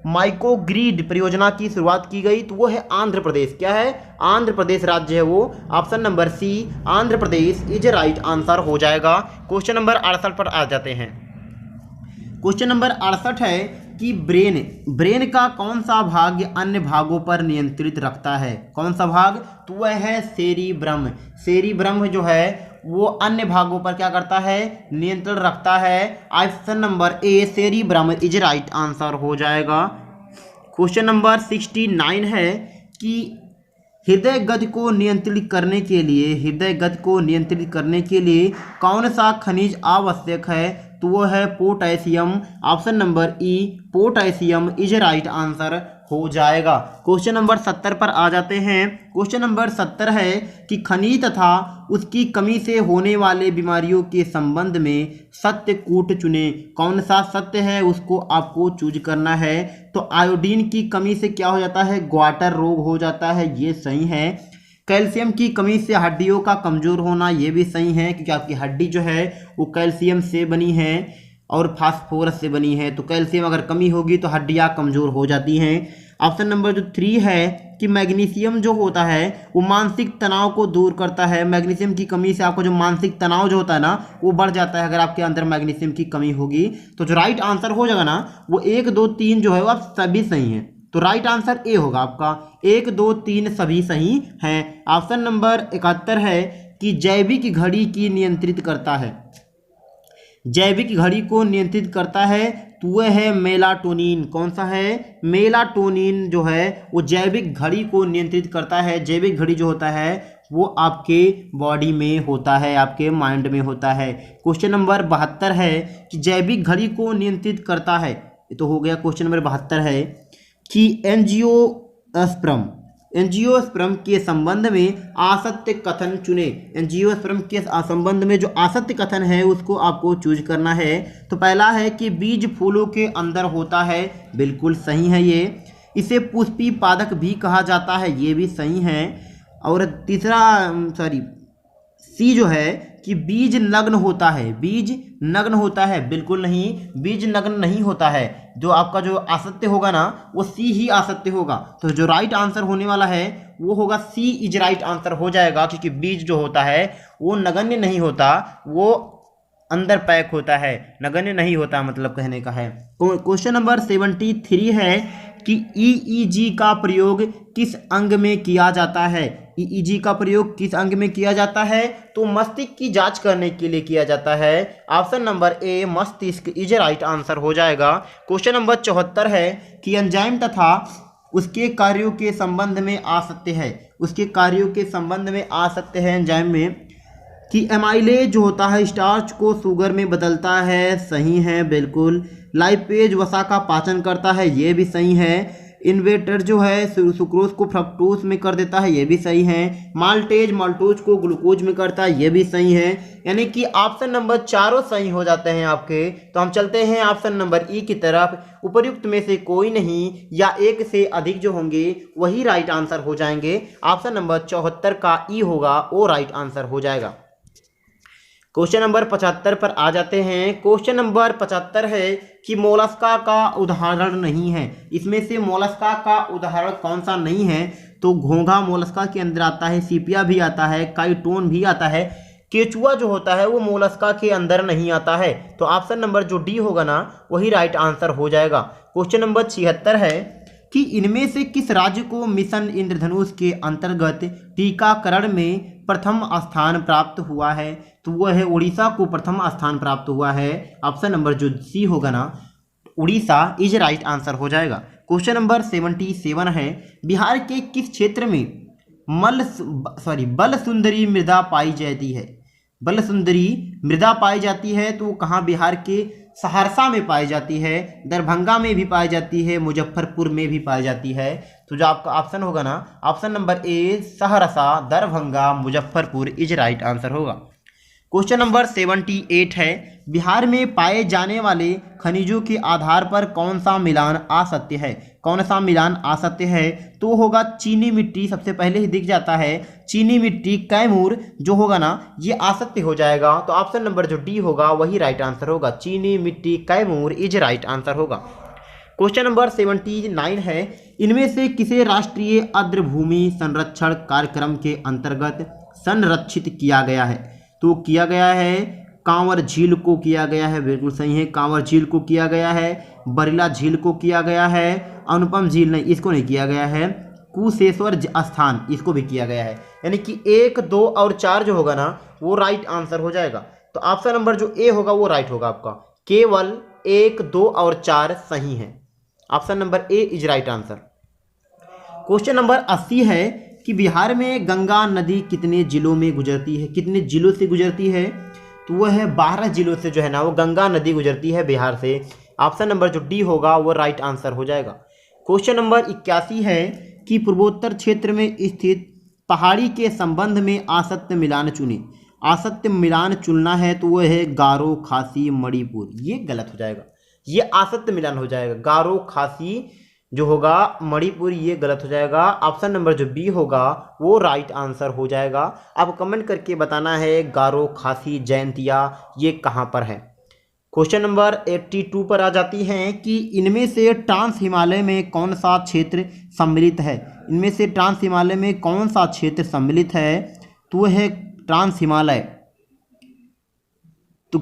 [SPEAKER 1] माइक्रोग्रिड परियोजना की शुरुआत की गई? तो वो है आंध्र प्रदेश। क्या है? आंध्र प्रदेश राज्य है वो। Option number C, Andhra Pradesh is right answer हो जाएगा। क्वेश्चन नंबर 68 पर आ जाते हैं। क्वेश्चन नंबर 68 है कि ब्रेन का कौन सा भाग अन्य भागों पर नियंत्रित रखता है? कौन सा भाग? तो वह है सेरिब्रम। सेरिब्रम जो है वो अन्य भागों पर क्या करता है? नियंत्रण रखता है। Option number A, cerebrum is right answer हो जाएगा। क्वेश्चन नंबर 69 है कि हृदय गति को नियंत्रित करने के लिए कौन सा खनिज आवश्यक है? तो वो है potassium. Option number E, potassium is right answer हो जाएगा। क्वेश्चन नंबर 70 पर आ जाते हैं। क्वेश्चन नंबर 70 है कि खनिज तथा उसकी कमी से होने वाले बीमारियों के संबंध में सत्य कूट चुने। कौन सा सत्य है उसको आपको चूज करना है। तो आयोडीन की कमी से क्या हो जाता है? ग्वाटर रोग हो जाता है, ये सही है। कैल्शियम की कमी से हड्डियों का कमज़ोर होना, ये भी सही है क्योंकि आपकी हड्डी जो है वो कैल्शियम से बनी है और फास्फोरस से बनी है। तो कैल्शियम अगर कमी होगी तो हड्डियाँ कमज़ोर हो जाती हैं। ऑप्शन नंबर जो 3 है कि मैग्नीशियम जो होता है वो मानसिक तनाव को दूर करता है। मैग्नीशियम की कमी से आपको जो मानसिक तनाव जो होता है ना वो बढ़ जाता है अगर आपके अंदर मैग्नीशियम की कमी होगी। तो जो राइट आंसर हो जाएगा ना वो 1, 2, 3 जो है वो आप सभी सही हैं। तो राइट आंसर ए होगा आपका। 1, 2, 3 सभी सही हैं। ऑप्शन नंबर 71 है कि जैविक घड़ी की नियंत्रित करता है। जैविक घड़ी को नियंत्रित करता है तो वह है मेलाटोनिन। कौन सा है? मेलाटोनिन जो है वो जैविक घड़ी को नियंत्रित करता है। जैविक घड़ी जो होता है वो आपके बॉडी में होता है, आपके माइंड में होता है। क्वेश्चन नंबर 72 है कि जैविक घड़ी को नियंत्रित करता है। ये तो हो गया। क्वेश्चन नंबर 72 है कि एंजियोस्पर्म के संबंध में असत्य कथन चुने। एंजियोस्पर्म के संबंध में जो असत्य कथन है उसको आपको चूज करना है। तो पहला है कि बीज फूलों के अंदर होता है, बिल्कुल सही है ये। इसे पुष्पी पादक भी कहा जाता है, ये भी सही है। और तीसरा सी जो है कि बीज नग्न होता है। बीज नग्न होता है, बिल्कुल नहीं, बीज नग्न नहीं होता है। जो आपका जो असत्य होगा ना वो सी ही असत्य होगा। तो जो राइट आंसर होने वाला है वो होगा सी इज राइट आंसर हो जाएगा, क्योंकि बीज जो होता है वो नगण्य नहीं होता, वो अंदर पैक होता है, नगण्य नहीं होता, मतलब कहने का है। क्वेश्चन नंबर 73 है कि ईईजी का प्रयोग किस अंग में किया जाता है? ईईजी का प्रयोग किस अंग में किया जाता है? तो मस्तिष्क की जांच करने के लिए किया जाता है। ऑप्शन नंबर ए, मस्तिष्क इज राइट आंसर हो जाएगा। क्वेश्चन नंबर 74 है कि एंजाइम तथा उसके कार्यों के संबंध में आ सकते हैं। उसके कार्यों के संबंध में आ सकते हैं एंजाइम में कि एमाइलेज जो होता है स्टार्च को शुगर में बदलता है, सही है बिल्कुल। लाइपेज वसा का पाचन करता है, ये भी सही है। इन्वेटर जो है सुक्रोज को फ्रक्टोज में कर देता है, ये भी सही है। माल्टेज माल्टोज को ग्लूकोज में करता है, ये भी सही है। यानी कि ऑप्शन नंबर चारों सही हो जाते हैं आपके। तो हम चलते हैं ऑप्शन नंबर ई की तरफ। उपर्युक्त में से कोई नहीं या एक से अधिक जो होंगे वही राइट आंसर हो जाएंगे। ऑप्शन नंबर 74 का ई होगा, वो राइट आंसर हो जाएगा। क्वेश्चन नंबर 75 पर आ जाते हैं। क्वेश्चन नंबर 75 है कि मोलस्का का उदाहरण नहीं है। इसमें से मोलस्का का उदाहरण कौन सा नहीं है? तो घोंघा मोलस्का के अंदर आता है, सीपिया भी आता है, काइटोन भी आता है, केचुआ जो होता है वो मोलस्का के अंदर नहीं आता है। तो ऑप्शन नंबर जो डी होगा ना वही राइट आंसर हो जाएगा। क्वेश्चन नंबर 76 है कि इनमें से किस राज्य को मिशन इंद्रधनुष के अंतर्गत टीकाकरण में प्रथम स्थान प्राप्त हुआ है? तो वह है उड़ीसा को प्रथम स्थान प्राप्त हुआ है। ऑप्शन नंबर जो सी होगा ना उड़ीसा इज राइट आंसर हो जाएगा। क्वेश्चन नंबर 77 है बिहार के किस क्षेत्र में बल सुंदरी मृदा पाई जाती है? बल सुंदरी मृदा पाई जाती है तो कहाँ? बिहार के सहरसा में पाई जाती है, दरभंगा में भी पाई जाती है, मुजफ्फरपुर में भी पाई जाती है। तो जो आपका ऑप्शन होगा ना option number A Saharsa, Darbhanga, Muzaffarpur is right answer होगा। क्वेश्चन नंबर 78 है बिहार में पाए जाने वाले खनिजों के आधार पर कौन सा मिलान असत्य है? कौन सा मिलान असत्य है? तो होगा चीनी मिट्टी, सबसे पहले ही दिख जाता है चीनी मिट्टी, कैमूर जो होगा ना ये असत्य हो जाएगा। तो ऑप्शन नंबर जो डी होगा वही राइट आंसर होगा। चीनी मिट्टी कैमूर इज राइट आंसर होगा। क्वेश्चन नंबर 79 है इनमें से किसे राष्ट्रीय आर्द्रभूमि संरक्षण कार्यक्रम के अंतर्गत संरक्षित किया गया है? तो किया गया है कांवर झील को किया गया है, बिल्कुल सही है, कांवर झील को किया गया है, बरिला झील को किया गया है, अनुपम झील नहीं इसको नहीं किया गया है, कुशेश्वर स्थान इसको भी किया गया है। यानी कि 1, 2 और 4 जो होगा ना वो राइट आंसर हो जाएगा। तो ऑप्शन नंबर जो ए होगा वो राइट होगा आपका। केवल 1, 2 और 4 सही है। Option number A is right answer. Question number 80 है कि बिहार में गंगा नदी कितने जिलों में गुजरती है? कितने जिलों से गुजरती है? तो वह है 12 जिलों से जो है ना वो गंगा नदी गुजरती है बिहार से। ऑप्शन नंबर जो डी होगा वो राइट आंसर हो जाएगा। क्वेश्चन नंबर 81 है कि पूर्वोत्तर क्षेत्र में स्थित पहाड़ी के संबंध में आसत्य मिलान चुने। आसत्य मिलान चुनना है तो वह है गारो, खासी, मणिपुर। ये गलत हो जाएगा, ये आसत्य मिलान हो जाएगा। गारो, खासी जो होगा, मणिपुर ये गलत हो जाएगा। ऑप्शन नंबर जो बी होगा वो राइट आंसर हो जाएगा। आप कमेंट करके बताना है गारो, खासी, जयंतिया ये कहाँ पर है। क्वेश्चन नंबर 82 पर आ जाती हैं कि इनमें से ट्रांस हिमालय में कौन सा क्षेत्र सम्मिलित है? इनमें से ट्रांस हिमालय में कौन सा क्षेत्र सम्मिलित है? तो वह है ट्रांस हिमालय। तो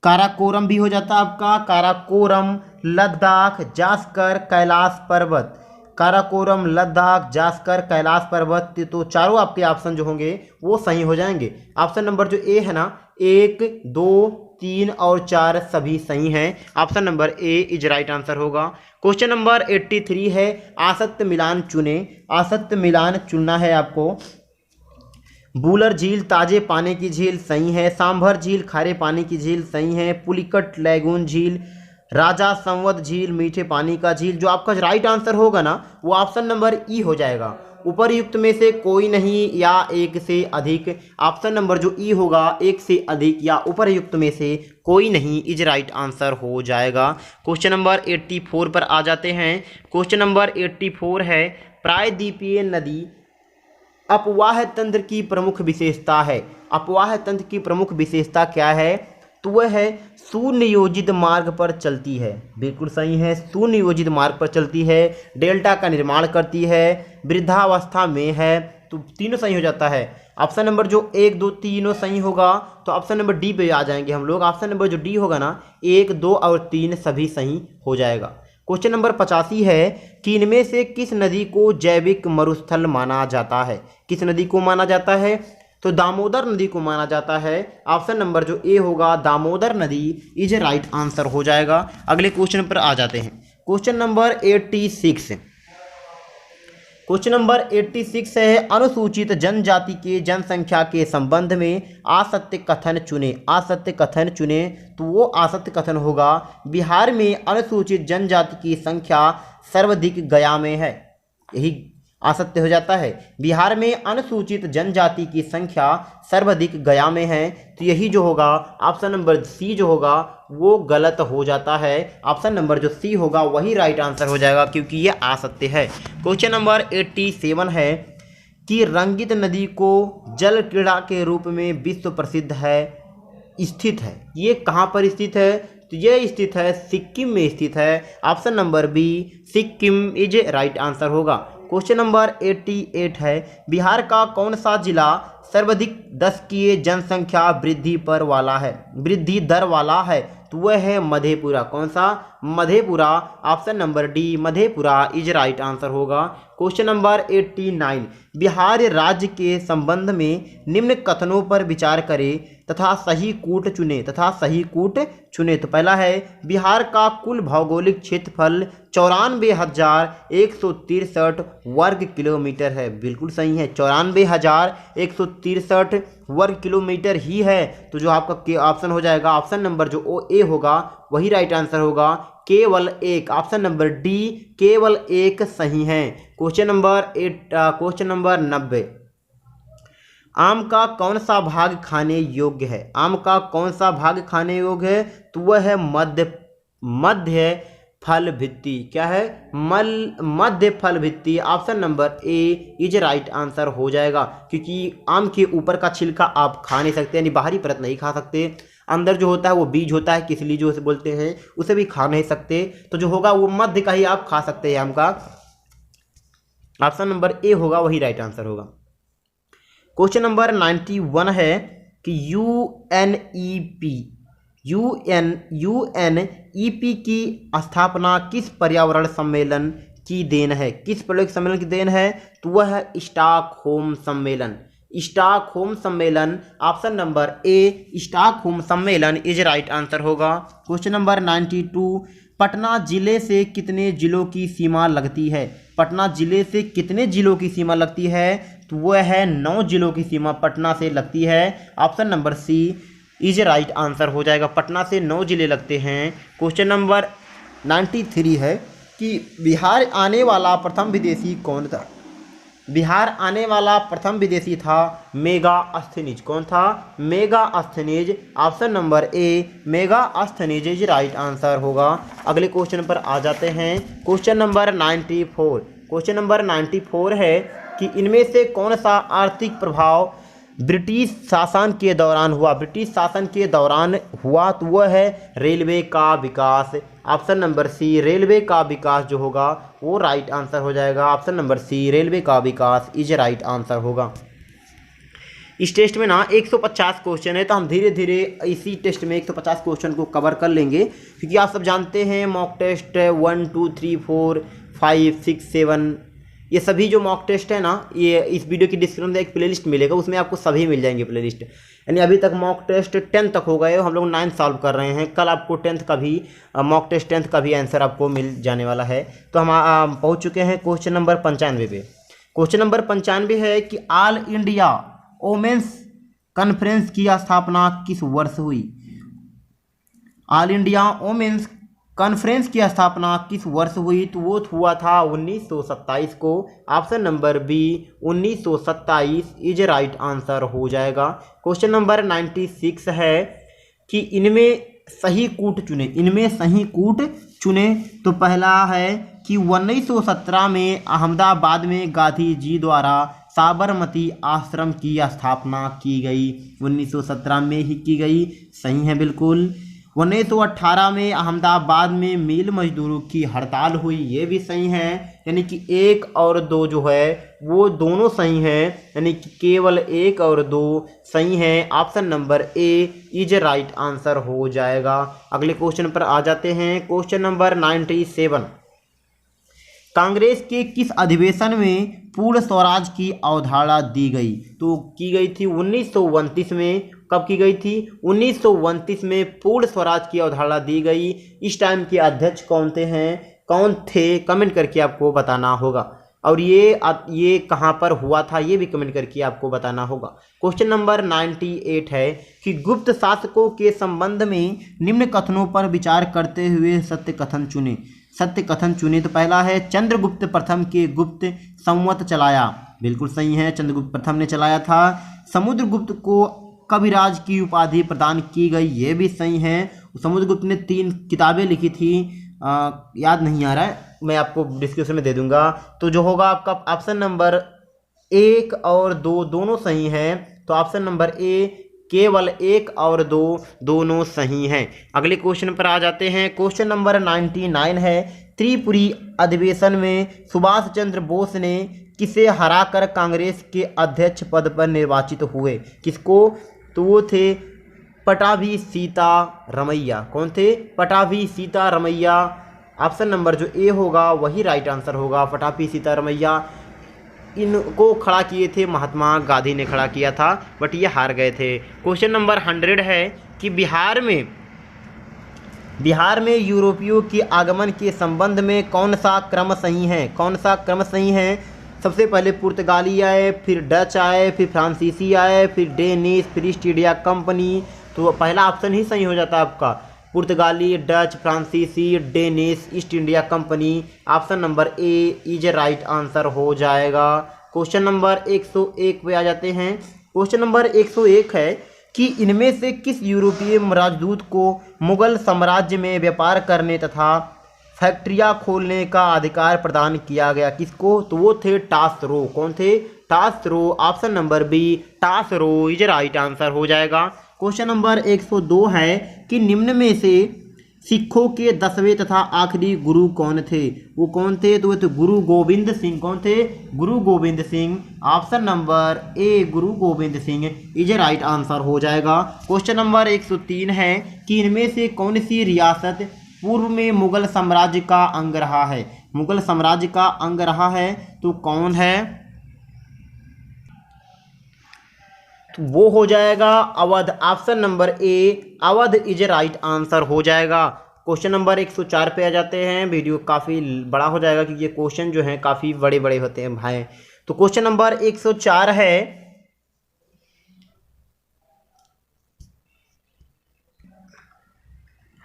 [SPEAKER 1] काराकोरम भी हो जाता है आपका, काराकोरम, लद्दाख, जास्कर, कैलाश पर्वत। काराकोरम, लद्दाख, जास्कर, कैलाश पर्वत। तो चारों आपके ऑप्शन जो होंगे वो सही हो जाएंगे। ऑप्शन नंबर जो ए है ना 1, 2, 3 और 4 सभी सही हैं। Option number A is right answer होगा। क्वेश्चन नंबर 83 है आसत्य मिलान चुने। आसत्य मिलान चुनना है आपको। बूलर झील ताजे पानी की झील सही है, सांभर झील खारे पानी की झील सही है, पुलिकट लैगून झील, राजा संवत झील मीठे पानी का झील। जो आपका राइट आंसर होगा ना वो ऑप्शन नंबर ई हो जाएगा। उपरयुक्त में से कोई नहीं या एक से अधिक। ऑप्शन नंबर जो ई होगा एक से अधिक या उपरयुक्त में से कोई नहीं इज राइट आंसर हो जाएगा। क्वेश्चन नंबर 84 पर आ जाते हैं। क्वेश्चन नंबर 84 है प्रायद्वीपीय नदी अपवाह तंत्र की प्रमुख विशेषता है। अपवाह तंत्र की प्रमुख विशेषता क्या है? तो वह है सुनियोजित मार्ग पर चलती है। बिल्कुल सही है, सुनियोजित मार्ग पर चलती है, डेल्टा का निर्माण करती है, वृद्धावस्था में है। तो तीनों सही हो जाता है। ऑप्शन नंबर जो 1, 2, तीनों सही होगा तो ऑप्शन नंबर डी पे आ जाएंगे हम लोग। ऑप्शन नंबर जो डी होगा ना 1, 2 और 3 सभी सही हो जाएगा। क्वेश्चन नंबर 85 है कि इनमें से किस नदी को जैविक मरुस्थल माना जाता है? किस नदी को माना जाता है? तो दामोदर नदी को माना जाता है। ऑप्शन नंबर जो ए होगा दामोदर नदी इज राइट आंसर हो जाएगा। अगले क्वेश्चन पर आ जाते हैं। क्वेश्चन नंबर 86 क्वेश्चन नंबर 86 है, अनुसूचित जनजाति के जनसंख्या के संबंध में असत्य कथन चुने। असत्य कथन चुने तो वो असत्य कथन होगा, बिहार में अनुसूचित जनजाति की संख्या सर्वाधिक गया में है। यही असत्य हो जाता है। बिहार में अनुसूचित जनजाति की संख्या सर्वाधिक गया में है, तो यही जो होगा ऑप्शन नंबर सी जो होगा वो गलत हो जाता है। ऑप्शन नंबर जो सी होगा वही राइट आंसर हो जाएगा, क्योंकि ये असत्य है। क्वेश्चन नंबर 87 है कि रंगित नदी को जल क्रीड़ा के रूप में विश्व प्रसिद्ध है, स्थित है। ये कहाँ पर स्थित है? तो ये स्थित है सिक्किम में स्थित है। Option number B Sikkim is right answer होगा। क्वेश्चन नंबर 88 है, बिहार का कौन सा जिला सर्वाधिक दशकीय जनसंख्या वृद्धि पर वाला है, वृद्धि दर वाला है? तो वह है मधेपुरा। कौन सा? Madhepura. Option number D Madhepura is right answer होगा। क्वेश्चन नंबर 89, बिहार राज्य के संबंध में निम्न कथनों पर विचार करें तथा सही कूट चुने। तथा सही कूट चुने तो पहला है, बिहार का कुल भौगोलिक क्षेत्रफल 94,163 वर्ग किलोमीटर है। बिल्कुल सही है, 94,163 वर्ग किलोमीटर ही है। तो जो आपका ऑप्शन हो जाएगा, ऑप्शन नंबर जो ओ ए होगा वही राइट आंसर होगा। केवल एक, ऑप्शन नंबर डी केवल एक सही है। क्वेश्चन नंबर 90, आम का कौन सा भाग खाने योग्य है? आम का कौन सा भाग खाने योग्य है? तो वह है मध्य फल भित्ति। क्या है? मध्य फल भित्ति। Option number A is right answer हो जाएगा, क्योंकि आम के ऊपर का छिलका आप खा नहीं सकते, यानी बाहरी परत नहीं खा सकते। अंदर जो होता है वो बीज होता है, किसली जो उसे बोलते हैं, उसे भी खा नहीं सकते। तो जो होगा वो मध्य का ही आप खा सकते हैं आम का। ऑप्शन नंबर ए होगा वही राइट आंसर होगा। क्वेश्चन नंबर 91 है कि यूएनईपी की स्थापना किस पर्यावरण सम्मेलन की देन है? किस पर्यावरण सम्मेलन की देन है? तो वह है स्टॉकहोम सम्मेलन। स्टॉकहोम सम्मेलन, ऑप्शन नंबर ए स्टॉकहोम सम्मेलन इज राइट आंसर होगा। क्वेश्चन नंबर 92, पटना जिले से कितने जिलों की सीमा लगती है? पटना जिले से कितने जिलों की सीमा लगती है? तो वह है 9 जिलों की सीमा पटना से लगती है। Option number C is right answer हो जाएगा। पटना से 9 जिले लगते हैं। क्वेश्चन नंबर 93 है कि बिहार आने वाला प्रथम विदेशी कौन था? बिहार आने वाला प्रथम विदेशी था मेगास्थनीज। कौन था? Megasthenes. Option number A Megasthenes is right answer होगा। अगले क्वेश्चन पर आ जाते हैं। Question number 94। क्वेश्चन नंबर 94 है कि इनमें से कौन सा आर्थिक प्रभाव ब्रिटिश शासन के दौरान हुआ? ब्रिटिश शासन के दौरान हुआ तो वह है रेलवे का विकास। ऑप्शन नंबर सी रेलवे का विकास जो होगा वो राइट आंसर हो जाएगा। ऑप्शन नंबर सी रेलवे का विकास इज राइट आंसर होगा। इस टेस्ट में ना 150 क्वेश्चन है, तो हम धीरे धीरे इसी टेस्ट में 150 क्वेश्चन को कवर कर लेंगे, क्योंकि आप सब जानते हैं मॉक टेस्ट 1 2 3 4 5 6 7 ये सभी जो मॉक टेस्ट है ना, ये इस वीडियो की डिस्क्रिप्शन में एक प्लेलिस्ट मिलेगा, उसमें आपको सभी मिल जाएंगे प्लेलिस्ट। यानी अभी तक मॉक टेस्ट 10 तक हो गए, हम लोग 9 सॉल्व कर रहे हैं। कल आपको 10th का भी मॉक टेस्ट 10th का भी आंसर आपको मिल जाने वाला है। तो हम पहुंच चुके हैं क्वेश्चन नंबर 95 पे। क्वेश्चन नंबर 95 है कि ऑल इंडिया वोमेन्स कॉन्फ्रेंस की स्थापना किस वर्ष हुई? ऑल इंडिया वोमेन्स कॉन्फ्रेंस की स्थापना किस वर्ष हुई? तो वो हुआ था 1927 को। Option number B 1927 is right answer हो जाएगा। क्वेश्चन नंबर 96 है कि इनमें सही कूट चुने। इनमें सही कूट चुने तो पहला है कि 1917 में अहमदाबाद में गांधी जी द्वारा साबरमती आश्रम की स्थापना की गई। 1917 में ही की गई, सही है बिल्कुल। 1918 में अहमदाबाद में मिल मजदूरों की हड़ताल हुई, ये भी सही है। यानी कि 1 और 2 जो है वो दोनों सही हैं, यानी कि केवल 1 और 2 सही हैं। Option number A is right answer हो जाएगा। अगले क्वेश्चन पर आ जाते हैं। क्वेश्चन नंबर 97, कांग्रेस के किस अधिवेशन में पूर्ण स्वराज की अवधारणा दी गई? तो की गई थी 1929 में। कब की गई थी? 1929 में पूर्ण स्वराज की अवधारणा दी गई। इस टाइम के अध्यक्ष कौन थे? कमेंट करके आपको बताना होगा। और ये कहाँ पर हुआ था ये भी कमेंट करके आपको बताना होगा। क्वेश्चन नंबर 98 है कि गुप्त शासकों के संबंध में निम्न कथनों पर विचार करते हुए सत्य कथन चुने। सत्य कथन चुने तो पहला है चंद्रगुप्त प्रथम के गुप्त संवत चलाया, बिल्कुल सही है, चंद्रगुप्त प्रथम ने चलाया था। समुद्रगुप्त को कविराज की उपाधि प्रदान की गई, ये भी सही है। समुद्रगुप्त ने 3 किताबें लिखी थी, याद नहीं आ रहा है, मैं आपको डिस्क्रिप्शन में दे दूंगा। तो जो होगा आपका ऑप्शन नंबर 1 और 2 दोनों सही हैं। तो ऑप्शन नंबर ए केवल 1 और 2 दोनों सही हैं। अगले क्वेश्चन पर आ जाते हैं। क्वेश्चन नंबर 99 है त्रिपुरी अधिवेशन में सुभाष चंद्र बोस ने किसे हराकर कांग्रेस के अध्यक्ष पद पर निर्वाचित हुए? किसको? तो वो थे पटाभी सीतारमैया। कौन थे? पटाभी सीतारमैया। ऑप्शन नंबर जो ए होगा वही राइट आंसर होगा, पटाभी सीतारमैया। इनको खड़ा किए थे महात्मा गांधी ने खड़ा किया था, बट ये हार गए थे। क्वेश्चन नंबर 100 है कि बिहार में यूरोपियों के आगमन के संबंध में कौन सा क्रम सही है? कौन सा क्रम सही है? सबसे पहले पुर्तगाली आए, फिर डच आए, फिर फ्रांसीसी आए, फिर डेनिश, फिर ईस्ट इंडिया कंपनी। तो पहला ऑप्शन ही सही हो जाता है आपका, पुर्तगाली, डच, फ्रांसीसी, Danish, east India company. Option number A is right answer हो जाएगा। क्वेश्चन नंबर 101 पे आ जाते हैं। क्वेश्चन नंबर 101 है कि इनमें से किस यूरोपीय राजदूत को मुगल साम्राज्य में व्यापार करने तथा फैक्ट्रियां खोलने का अधिकार प्रदान किया गया? किसको? तो वो थे टासरो। कौन थे? टासरो। ऑप्शन नंबर बी टासरो इज राइट आंसर हो जाएगा। क्वेश्चन नंबर 102 है कि निम्न में से सिखों के 10वें तथा आखिरी गुरु कौन थे? वो कौन थे? तो वो थे गुरु गोविंद सिंह। कौन थे? Guru Gobind Singh. Option number A Guru Gobind Singh is right answer हो जाएगा। क्वेश्चन नंबर 103 है कि इनमें से कौन सी रियासत पूर्व में मुगल साम्राज्य का अंग रहा है? मुगल साम्राज्य का अंग रहा है तो कौन है? तो वो हो जाएगा Awadh. Option number A Awadh is right answer हो जाएगा। क्वेश्चन नंबर 104 पे आ जाते हैं। वीडियो काफ़ी बड़ा हो जाएगा क्योंकि ये क्वेश्चन जो हैं काफ़ी बड़े बड़े होते हैं भाई। तो क्वेश्चन नंबर 104 है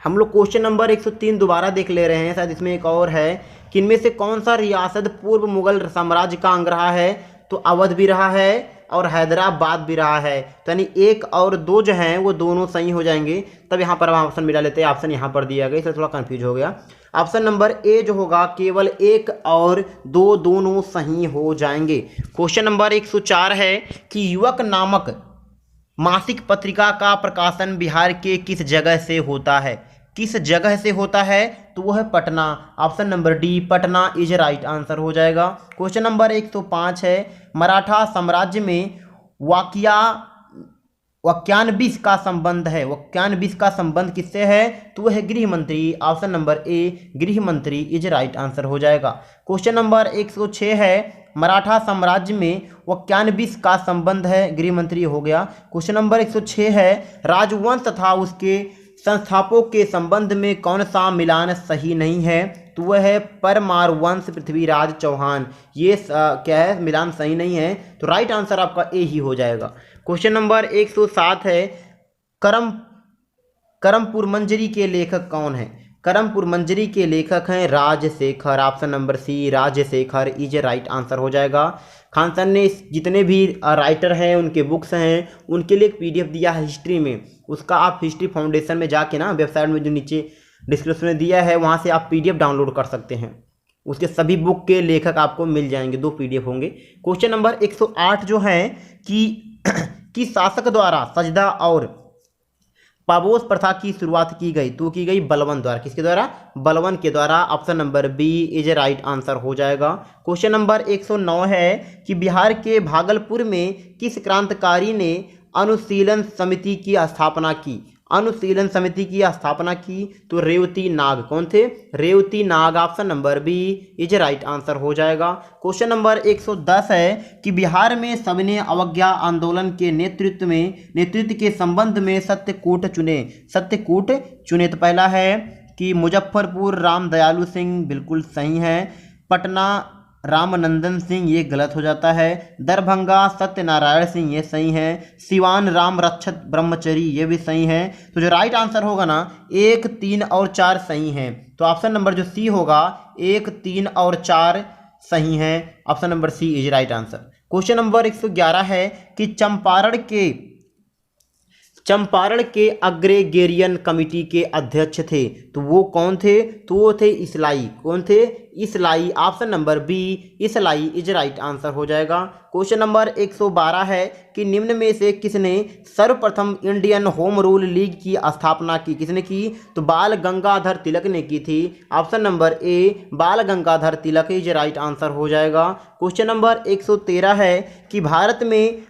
[SPEAKER 1] हम लोग क्वेश्चन नंबर 103 दोबारा देख ले रहे हैं, शायद इसमें एक और है कि इनमें से कौन सा रियासत पूर्व मुगल साम्राज्य का अंग रहा है? तो अवध भी रहा है और हैदराबाद भी रहा है। तो यानी 1 और 2 जो हैं वो दोनों सही हो जाएंगे। तब यहाँ पर हम ऑप्शन मिला लेते हैं, ऑप्शन यहाँ पर दिया गया इसलिए थोड़ा कंफ्यूज हो गया। ऑप्शन नंबर ए जो होगा केवल 1 और 2 दोनों सही हो जाएंगे। क्वेश्चन नंबर 104 है कि युवक नामक मासिक पत्रिका का प्रकाशन बिहार के किस जगह से होता है? किस जगह से होता है? तो वो है Patna. Option number D Patna is right answer हो जाएगा। क्वेश्चन नंबर 105 है मराठा साम्राज्य में वाक्यान्विश का संबंध है। वाक्यान्विश का संबंध किससे है? तो वह है गृह मंत्री। ऑप्शन नंबर ए गृह मंत्री इज राइट आंसर हो जाएगा। क्वेश्चन नंबर 106 है मराठा साम्राज्य में वाक्यान्विश का संबंध है, गृह मंत्री हो गया। क्वेश्चन नंबर 106 है राजवंश तथा उसके संस्थापकों के संबंध में कौन सा मिलान सही नहीं है? तो वह है परमार वंश पृथ्वीराज चौहान। ये क्या है? मिलान सही नहीं है। तो राइट आंसर आपका ए ही हो जाएगा। क्वेश्चन नंबर 107 है करमपुर मंजरी के लेखक कौन है? करमपुर मंजरी के लेखक हैं Rajshekhar. Option number C Rajshekhar is right answer हो जाएगा। खान सर ने जितने भी राइटर हैं उनके बुक्स हैं उनके लिए एक PDF दिया है हिस्ट्री में, उसका आप हिस्ट्री फाउंडेशन में जाके ना वेबसाइट में जो नीचे डिस्क्रिप्शन में दिया है वहाँ से आप PDF डाउनलोड कर सकते हैं। उसके सभी बुक के लेखक आपको मिल जाएंगे, 2 PDF होंगे। क्वेश्चन नंबर 108 जो है कि शासक द्वारा सजदा और पाबोस प्रथा की शुरुआत की गई? तो की गई बलवन द्वारा। किसके द्वारा? बलवन के द्वारा। Option number B is right answer हो जाएगा। क्वेश्चन नंबर 109 है कि बिहार के भागलपुर में किस क्रांतिकारी ने अनुशीलन समिति की स्थापना की? अनुशीलन समिति की स्थापना की तो रेवती नाग। कौन थे? Revati Nag. Option number B is right answer हो जाएगा। क्वेश्चन नंबर 110 है कि बिहार में सबने अवज्ञा आंदोलन के नेतृत्व के संबंध में सत्यकूट चुने। सत्यकूट चुने तो पहला है कि मुजफ्फरपुर राम दयालु सिंह, बिल्कुल सही है। पटना रामनंदन सिंह, ये गलत हो जाता है। दरभंगा सत्यनारायण सिंह, ये सही है। सिवान राम रक्षत ब्रह्मचरी, ये भी सही है। तो जो राइट आंसर होगा ना 1, 3 और 4 सही है। तो ऑप्शन नंबर जो सी होगा 1, 3 और 4 सही है। Option number C is right answer. Question number 111 है कि चंपारण के अग्रेगेरियन कमेटी के अध्यक्ष थे, तो वो कौन थे? तो वो थे इसलाई। कौन थे? इसलाई। ऑप्शन नंबर बी इसलाई इज राइट आंसर हो जाएगा। क्वेश्चन नंबर 112 है कि निम्न में से किसने सर्वप्रथम इंडियन होम रूल लीग की स्थापना की? किसने की? तो बाल गंगाधर तिलक ने की थी। ऑप्शन नंबर ए बाल Gangadhar Tilak is right answer हो जाएगा। क्वेश्चन नंबर 113 है कि भारत में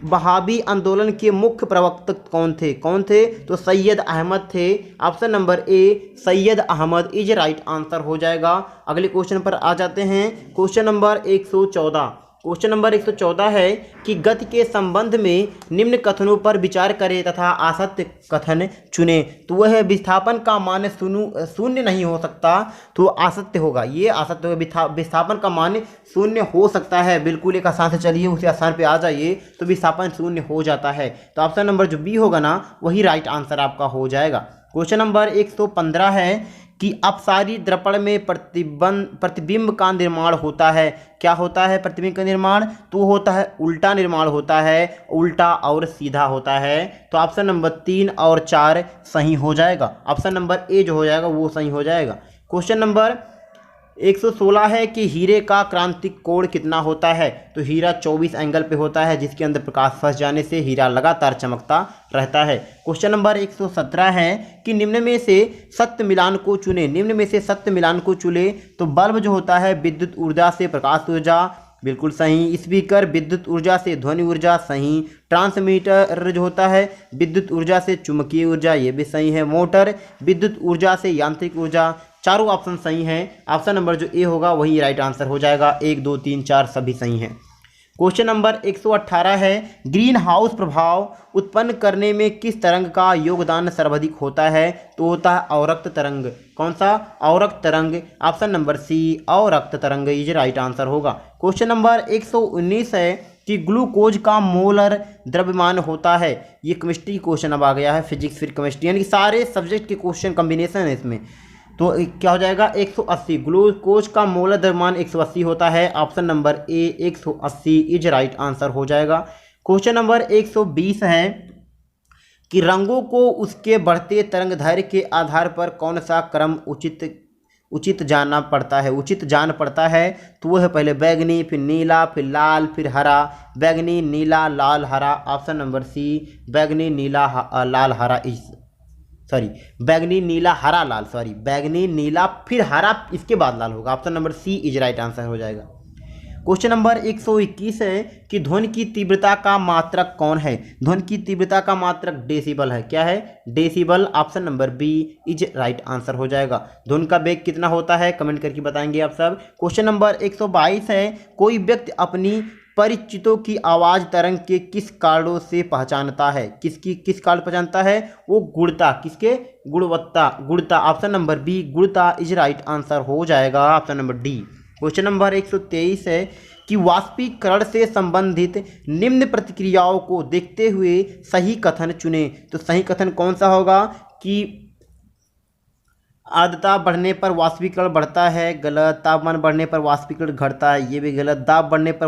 [SPEAKER 1] वहाबी आंदोलन के मुख्य प्रवक्ता कौन थे? कौन थे? तो सैयद अहमद थे। Option number A Syed Ahmad is right answer हो जाएगा। अगले क्वेश्चन पर आ जाते हैं। Question number 114। क्वेश्चन नंबर 114 है कि गति के संबंध में निम्न कथनों पर विचार करें तथा असत्य कथन चुने। तो वह विस्थापन का मान शून्य नहीं हो सकता, तो असत्य होगा। ये असत्य होगा। विस्थापन का मान शून्य हो सकता है, बिल्कुल एक आसान से चलिए उसी आसान पे आ जाइए, तो विस्थापन शून्य हो जाता है। तो ऑप्शन नंबर जो बी होगा ना वही राइट आंसर आपका हो जाएगा। क्वेश्चन नंबर 115 है कि अपसारी दर्पण में प्रतिबिंब का निर्माण होता है। क्या होता है प्रतिबिंब का निर्माण? तो होता है उल्टा निर्माण होता है, उल्टा और सीधा होता है। तो ऑप्शन नंबर 3 और 4 सही हो जाएगा। ऑप्शन नंबर ए जो हो जाएगा वो सही हो जाएगा। क्वेश्चन नंबर 116 है कि हीरे का क्रांतिक कोण कितना होता है? तो हीरा 24 एंगल पे होता है, जिसके अंदर प्रकाश फंस जाने से हीरा लगातार चमकता रहता है। क्वेश्चन नंबर 117 है कि निम्न में से सत्य मिलान को चुने। निम्न में से सत्य मिलान को चुने। तो बल्ब जो होता है विद्युत ऊर्जा से प्रकाश ऊर्जा, बिल्कुल सही। स्पीकर विद्युत ऊर्जा से ध्वनि ऊर्जा, सही। ट्रांसमीटर जो होता है विद्युत ऊर्जा से चुंबकीय ऊर्जा, ये भी सही है। मोटर विद्युत ऊर्जा से यांत्रिक ऊर्जा। चारों ऑप्शन सही हैं। ऑप्शन नंबर जो ए होगा वही राइट आंसर हो जाएगा। 1, 2, 3, 4 सभी सही हैं। क्वेश्चन नंबर 118 है ग्रीन हाउस प्रभाव उत्पन्न करने में किस तरंग का योगदान सर्वाधिक होता है? तो होता है अवरक्त तरंग। कौन सा? अवरक्त तरंग। ऑप्शन नंबर सी अवरक्त तरंग इज राइट आंसर होगा। क्वेश्चन नंबर 119 है कि ग्लूकोज का मोलर द्रव्यमान होता है। ये केमिस्ट्री क्वेश्चन अब आ गया है, फिजिक्स फिर केमिस्ट्री, यानी कि सारे सब्जेक्ट के क्वेश्चन कॉम्बिनेशन है इसमें। तो क्या हो जाएगा? 180। ग्लूकोज का मोलर द्रव्यमान 180 होता है। Option number A 180 is right answer हो जाएगा। क्वेश्चन नंबर 120 है कि रंगों को उसके बढ़ते तरंग दैर्घ्य के आधार पर कौन सा क्रम उचित जान पड़ता है? तो वो है पहले बैगनी, फिर नीला, फिर लाल, फिर हरा। बैगनी, नीला, लाल, हरा। ऑप्शन नंबर सी बैगनी, नीला, लाल, हरा बैगनी, नीला, हरा, लाल, बैगनी, नीला, फिर हरा, इसके बाद लाल होगा। Option number C is right answer हो जाएगा। क्वेश्चन नंबर 121 है कि ध्वनि की तीव्रता का मात्रक कौन है? ध्वनि की तीव्रता का मात्रक डेसिबल है। क्या है? Decibel. Option number B is right answer हो जाएगा। ध्वनि का वेग कितना होता है? कमेंट करके बताएंगे आप सब। क्वेश्चन नंबर 122 है कोई व्यक्ति अपनी परिचितों की आवाज तरंग के किस कारणों से पहचानता है? किस कारण पहचानता है? वो गुणता। किसके? गुणता। ऑप्शन नंबर बी गुणता इज राइट आंसर हो जाएगा। Option number D. Question number 123 है कि वाष्पीकरण से संबंधित निम्न प्रतिक्रियाओं को देखते हुए सही कथन चुने। तो सही कथन कौन सा होगा? कि आर्द्रता बढ़ने पर वाष्पीकरण बढ़ता है, गलत। तापमान बढ़ने पर वाष्पीकरण घटता है, ये भी गलत। दाब बढ़ने पर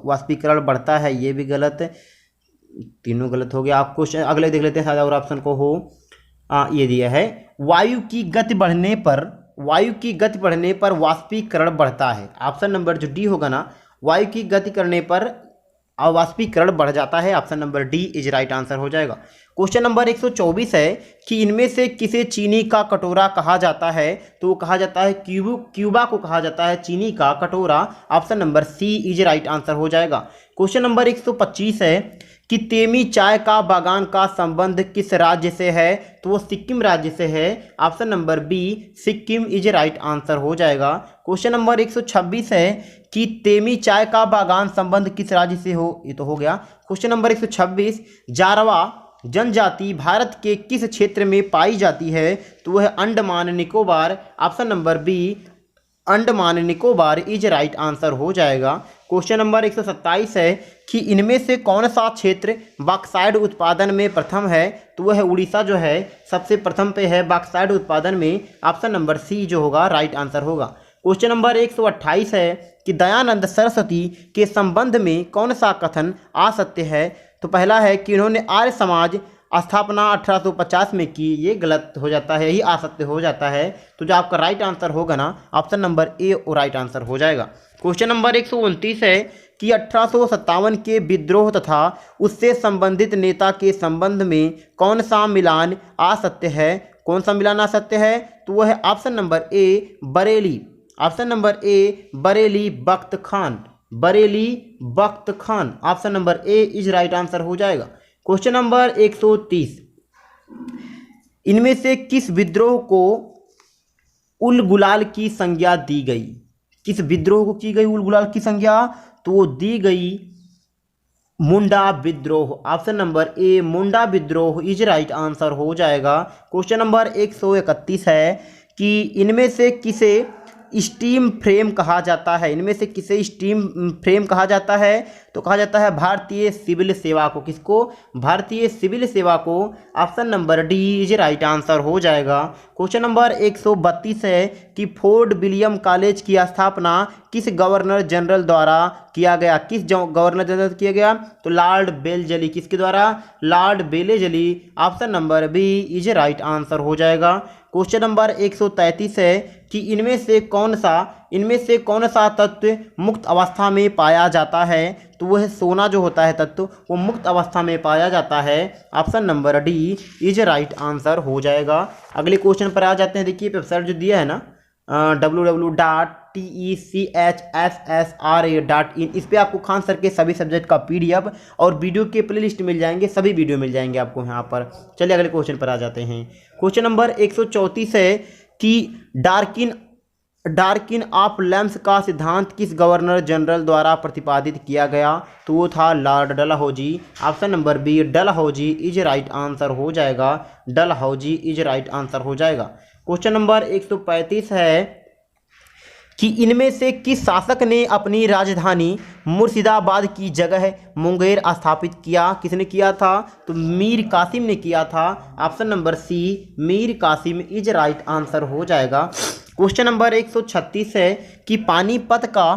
[SPEAKER 1] वाष्पीकरण बढ़ता है, ये भी गलत। तीनों गलत हो गया। आप क्वेश्चन अगले देख लेते हैं, शायद और ऑप्शन को हो। ये दिया है वायु की गति बढ़ने पर वाष्पीकरण बढ़ता है। ऑप्शन नंबर जो डी होगा ना, वायु की गति करने पर वाष्पीकरण बढ़ जाता है। Option number D is right answer हो जाएगा। क्वेश्चन नंबर 124 है कि इनमें से किसे चीनी का कटोरा कहा जाता है? तो वो कहा जाता है क्यूबा को कहा जाता है चीनी का कटोरा। Option number C is right answer हो जाएगा। क्वेश्चन नंबर 125 है कि तेमी चाय का बागान का संबंध किस राज्य से है? तो वो सिक्किम राज्य से है। Option number B Sikkim is right answer हो जाएगा। क्वेश्चन नंबर 126 है कि तेमी चाय का बागान संबंध किस राज्य से हो? ये तो हो गया। क्वेश्चन नंबर 126 जारवा जनजाति भारत के किस क्षेत्र में पाई जाती है? तो वह Andaman Nicobar. Option number B Andaman Nicobar is right answer हो जाएगा। क्वेश्चन नंबर 127 है कि इनमें से कौन सा क्षेत्र बॉक्साइट उत्पादन में प्रथम है, तो वह है उड़ीसा जो है सबसे प्रथम पे है बॉक्साइट उत्पादन में। ऑप्शन नंबर सी जो होगा राइट आंसर होगा। क्वेश्चन नंबर 128 है कि दयानंद सरस्वती के संबंध में कौन सा कथन असत्य है, तो पहला है कि इन्होंने आर्य समाज स्थापना 1850 में की, ये गलत हो जाता है, यही असत्य हो जाता है। तो जो आपका राइट आंसर होगा ना ऑप्शन नंबर ए राइट आंसर हो जाएगा। क्वेश्चन नंबर 129 है कि 1857 के विद्रोह तथा उससे संबंधित नेता के संबंध में कौन सा मिलान असत्य है, कौन सा मिलान असत्य है, तो वह है option number A Bareilly. Option number A Bareilly Bakht Khan, Bareilly Bakht Khan, option number A is right answer हो जाएगा। क्वेश्चन नंबर 130, इनमें से किस विद्रोह को उल गुलाल की संज्ञा दी गई, किस विद्रोह को की गई उल गुलाल की संज्ञा, तो दी गई मुंडा विद्रोह। ऑप्शन नंबर ए मुंडा विद्रोह इज राइट आंसर हो जाएगा। क्वेश्चन नंबर 131 है कि इनमें से किसे स्टीम फ्रेम कहा जाता है, इनमें से किसे स्टीम फ्रेम कहा जाता है, तो कहा जाता है भारतीय सिविल सेवा को। किसको? भारतीय सिविल सेवा को। Option number D is right answer हो जाएगा। क्वेश्चन नंबर 132 है कि फोर्ट विलियम कॉलेज की स्थापना किस गवर्नर जनरल द्वारा किया गया, किस गवर्नर जनरल किया गया, तो लॉर्ड बेलजली। किसके द्वारा? Lord Wellesley. Option number B is right answer हो जाएगा। क्वेश्चन नंबर 133 है कि इनमें से कौन सा तत्व मुक्त अवस्था में पाया जाता है, तो वह सोना जो होता है तत्व वो मुक्त अवस्था में पाया जाता है। Option number D is right answer हो जाएगा। अगले क्वेश्चन पर आ जाते हैं। देखिए वेबसाइट जो दिया है ना www.techssra.in, इस पर आपको खान सर के सभी सब्जेक्ट का PDF और वीडियो के प्लेलिस्ट मिल जाएंगे, सभी वीडियो मिल जाएंगे आपको यहाँ पर। चलिए अगले क्वेश्चन पर आ जाते हैं। क्वेश्चन नंबर 134 है कि डार्किन ऑफ लैम्प्स का सिद्धांत किस गवर्नर जनरल द्वारा प्रतिपादित किया गया, तो वो था Lord Dalhousie. Option number B Dalhousie is right answer हो जाएगा। डलहौजी इज राइट आंसर हो जाएगा। क्वेश्चन नंबर 135 है कि इनमें से किस शासक ने अपनी राजधानी मुर्शिदाबाद की जगह मुंगेर स्थापित किया, किसने किया था, तो मीर कासिम ने किया था। Option number C Mir Qasim is right answer हो जाएगा। क्वेश्चन नंबर 136 है कि पानीपत का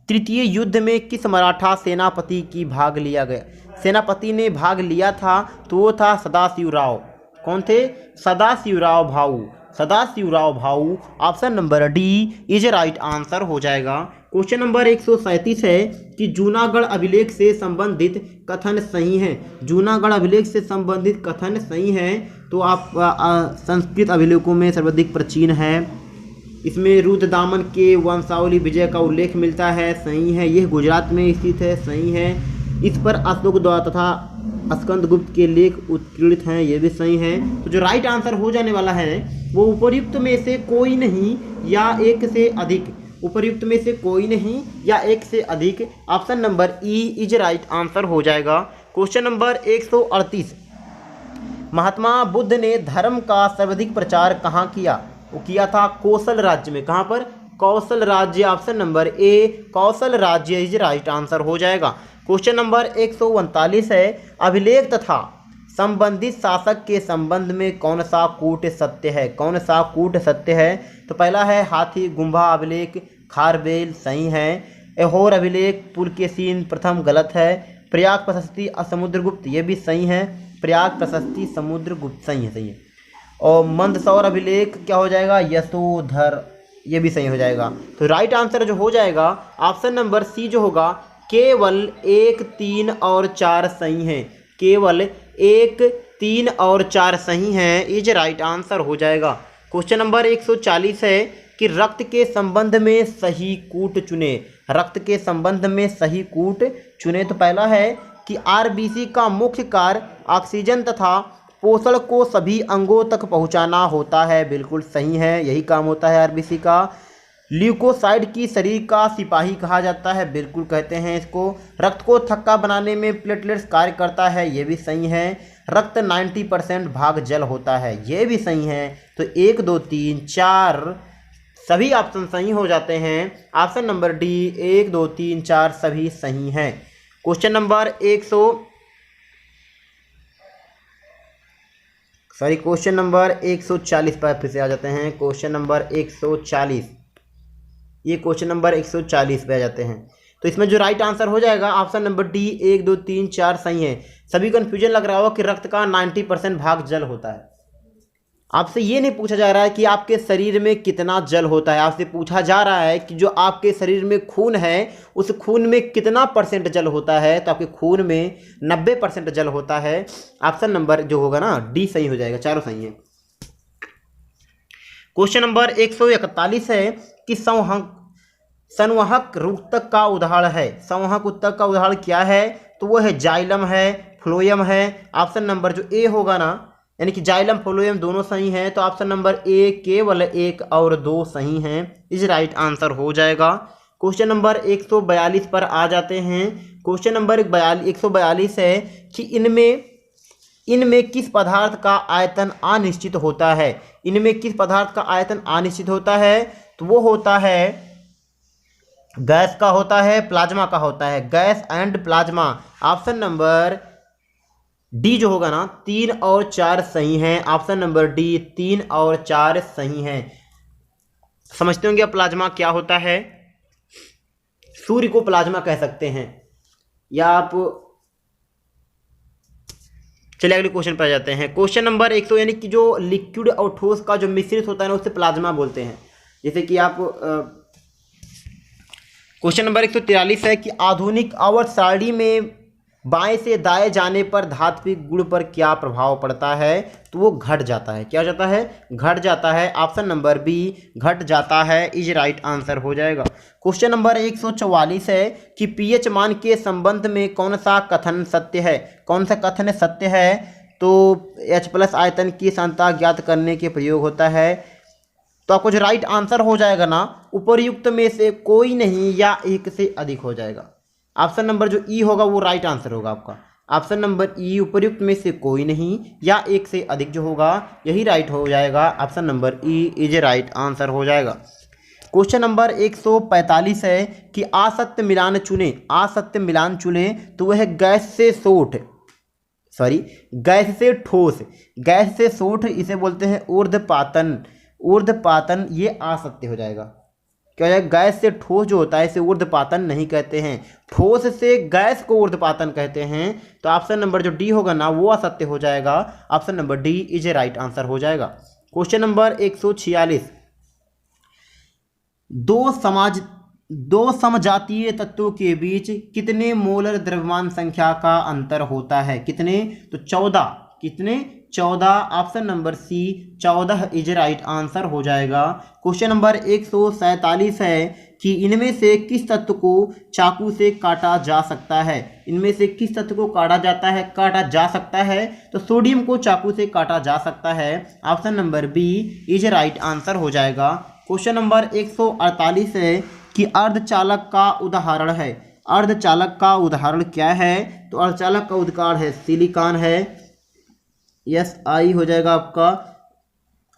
[SPEAKER 1] तृतीय युद्ध में किस मराठा सेनापति की भाग लिया गया, सेनापति ने भाग लिया था, तो वो था सदाशिवराव। कौन थे? Sadashivrao Bhau, Sadashivrao Bhau. Option number D is right answer हो जाएगा। क्वेश्चन नंबर 137 है कि जूनागढ़ अभिलेख से संबंधित कथन सही है, जूनागढ़ अभिलेख से संबंधित कथन सही है, तो आप संस्कृत अभिलेखों में सर्वाधिक प्राचीन है। इसमें रुद्रदामन के वंशावली विजय का उल्लेख मिलता है, सही है। यह गुजरात में स्थित है, सही है। इस पर अशोक द्वारा तथा स्कंदगुप्त के लेख उत्कीर्णित हैं, ये भी सही है। तो जो राइट आंसर हो जाने वाला है वो उपर्युक्त में से कोई नहीं या एक से अधिक, उपर्युक्त में से कोई नहीं या एक से अधिक। Option number E is right answer हो जाएगा। क्वेश्चन नंबर 138, महात्मा बुद्ध ने धर्म का सर्वाधिक प्रचार कहाँ किया, वो किया था कौशल राज्य में। कहाँ पर? कौशल राज्य। ऑप्शन नंबर ए कौशल राज्य इज राइट आंसर हो जाएगा। क्वेश्चन नंबर 139 है अभिलेख तथा संबंधित शासक के संबंध में कौन सा कूट सत्य है, कौन सा कूट सत्य है, तो पहला है हाथी गुम्बा अभिलेख खारबेल, सही है। एहोर अभिलेख पुलकेशिन प्रथम, गलत है। प्रयाग प्रशस्ति समुद्रगुप्त, ये भी सही है। प्रयाग प्रशस्ति समुद्रगुप्त, सही है, सही है। और मंदसौर अभिलेख क्या हो जाएगा? यशोधर, ये भी सही हो जाएगा। तो राइट आंसर जो हो जाएगा ऑप्शन नंबर सी जो होगा केवल 1, 3 और 4 सही हैं, केवल 1, 3 और 4 सही हैं, इज राइट आंसर हो जाएगा। क्वेश्चन नंबर 140 है कि रक्त के संबंध में सही कूट चुने, रक्त के संबंध में सही कूट चुने, तो पहला है कि आरबीसी का मुख्य कार्य ऑक्सीजन तथा पोषण को सभी अंगों तक पहुंचाना होता है, बिल्कुल सही है, यही काम होता है आरबीसी का। ल्यूकोसाइड की शरीर का सिपाही कहा जाता है, बिल्कुल कहते हैं इसको। रक्त को थक्का बनाने में प्लेटलेट्स कार्य करता है, ये भी सही है। रक्त 90% भाग जल होता है, ये भी सही है। तो 1, 2, 3, 4 सभी ऑप्शन सही हो जाते हैं। ऑप्शन नंबर डी 1 2 3 4 सभी सही हैं। क्वेश्चन नंबर 140 पर फिर से आ जाते हैं। क्वेश्चन नंबर 140, ये क्वेश्चन नंबर 140 पे आ जाते हैं। तो इसमें जो राइट आंसर हो जाएगा ऑप्शन नंबर डी 1 2 3 4 सही है। सभी कंफ्यूजन लग रहा हो कि रक्त का 90% भाग जल होता है। आपसे ये नहीं पूछा जा रहा है कि आपके शरीर में कितना जल होता है, आपसे पूछा जा रहा है कि जो आपके शरीर में खून है उस खून में कितना % जल होता है। तो आपके खून में 90% जल होता है। ऑप्शन नंबर जो होगा ना डी सही हो जाएगा, चारों सही है। क्वेश्चन नंबर 141 है कि संवहक ऊतक का उदाहरण है। संवहक ऊतक का उदाहरण क्या है? तो वो है जाइलम है, फ्लोएम है। ऑप्शन नंबर जो ए होगा ना, यानी कि जाइलम फ्लोएम दोनों सही हैं, तो ऑप्शन नंबर ए केवल 1 और 2 सही हैं, इज राइट आंसर हो जाएगा। क्वेश्चन नंबर 142 पर आ जाते हैं। क्वेश्चन नंबर 142 है कि इनमें किस पदार्थ का आयतन अनिश्चित होता है। इनमें किस पदार्थ का आयतन अनिश्चित होता है? तो वो होता है गैस का होता है, प्लाज्मा का होता है, gas and plasma. Option number D जो होगा ना 3 और 4 सही हैं। ऑप्शन नंबर डी 3 और 4 सही हैं। समझते होंगे अब प्लाज्मा क्या होता है। सूर्य को प्लाज्मा कह सकते हैं, या आप चलिए अगले क्वेश्चन पर आ जाते हैं। क्वेश्चन नंबर 100 यानी कि जो लिक्विड और ठोस का जो मिश्रित होता है ना उसे प्लाज्मा बोलते हैं। जैसे कि आप क्वेश्चन नंबर 143 है कि आधुनिक आवर्त सारणी में बाएं से दाएं जाने पर धात्विक गुण पर क्या प्रभाव पड़ता है? तो वो घट जाता है। क्या हो जाता है? घट जाता है। ऑप्शन नंबर बी घट जाता है, इज राइट आंसर हो जाएगा। क्वेश्चन नंबर 144 है कि पीएच मान के संबंध में कौन सा कथन सत्य है? कौन सा कथन सत्य है? तो H+ आयतन की सांद्रता ज्ञात करने के प्रयोग होता है। तो आपको जो राइट आंसर हो जाएगा ना उपर्युक्त में से कोई नहीं या एक से अधिक हो जाएगा। ऑप्शन नंबर जो ई होगा वो राइट आंसर होगा आपका। ऑप्शन नंबर ई उपर्युक्त में से कोई नहीं या एक से अधिक जो होगा यही राइट हो जाएगा। Option number E is right answer हो जाएगा। क्वेश्चन नंबर 145 है कि असत्य मिलान चुने। असत्य मिलान चुने तो वह गैस से ठोस, गैस से सोठ इसे बोलते हैं ऊर्ध्वपातन। ऊर्ध्वपातन ये असत्य हो जाएगा। क्या हो जाएगा? गैस से ठोस जो होता है इसे ऊर्ध्वपातन नहीं कहते हैं, ठोस से गैस को ऊर्ध्वपातन कहते हैं। तो ऑप्शन नंबर जो डी होगा ना वो असत्य हो जाएगा। Option number D is a right answer हो जाएगा। क्वेश्चन नंबर 146 दो समजातीय तत्वों के बीच कितने मोलर द्रव्यमान संख्या का अंतर होता है? कितने? तो 14। कितने? 14। Option number C 14 is right answer हो जाएगा। क्वेश्चन नंबर 147 है कि इनमें से किस तत्व को चाकू से काटा जा सकता है? इनमें से किस तत्व को काटा जा सकता है? तो सोडियम को चाकू से काटा जा सकता है। Option number B is right answer हो जाएगा। क्वेश्चन नंबर 148 है कि अर्धचालक का उदाहरण है। अर्धचालक का उदाहरण क्या है? तो अर्धचालक का उदाहरण है सिलिकॉन है, SI हो जाएगा आपका,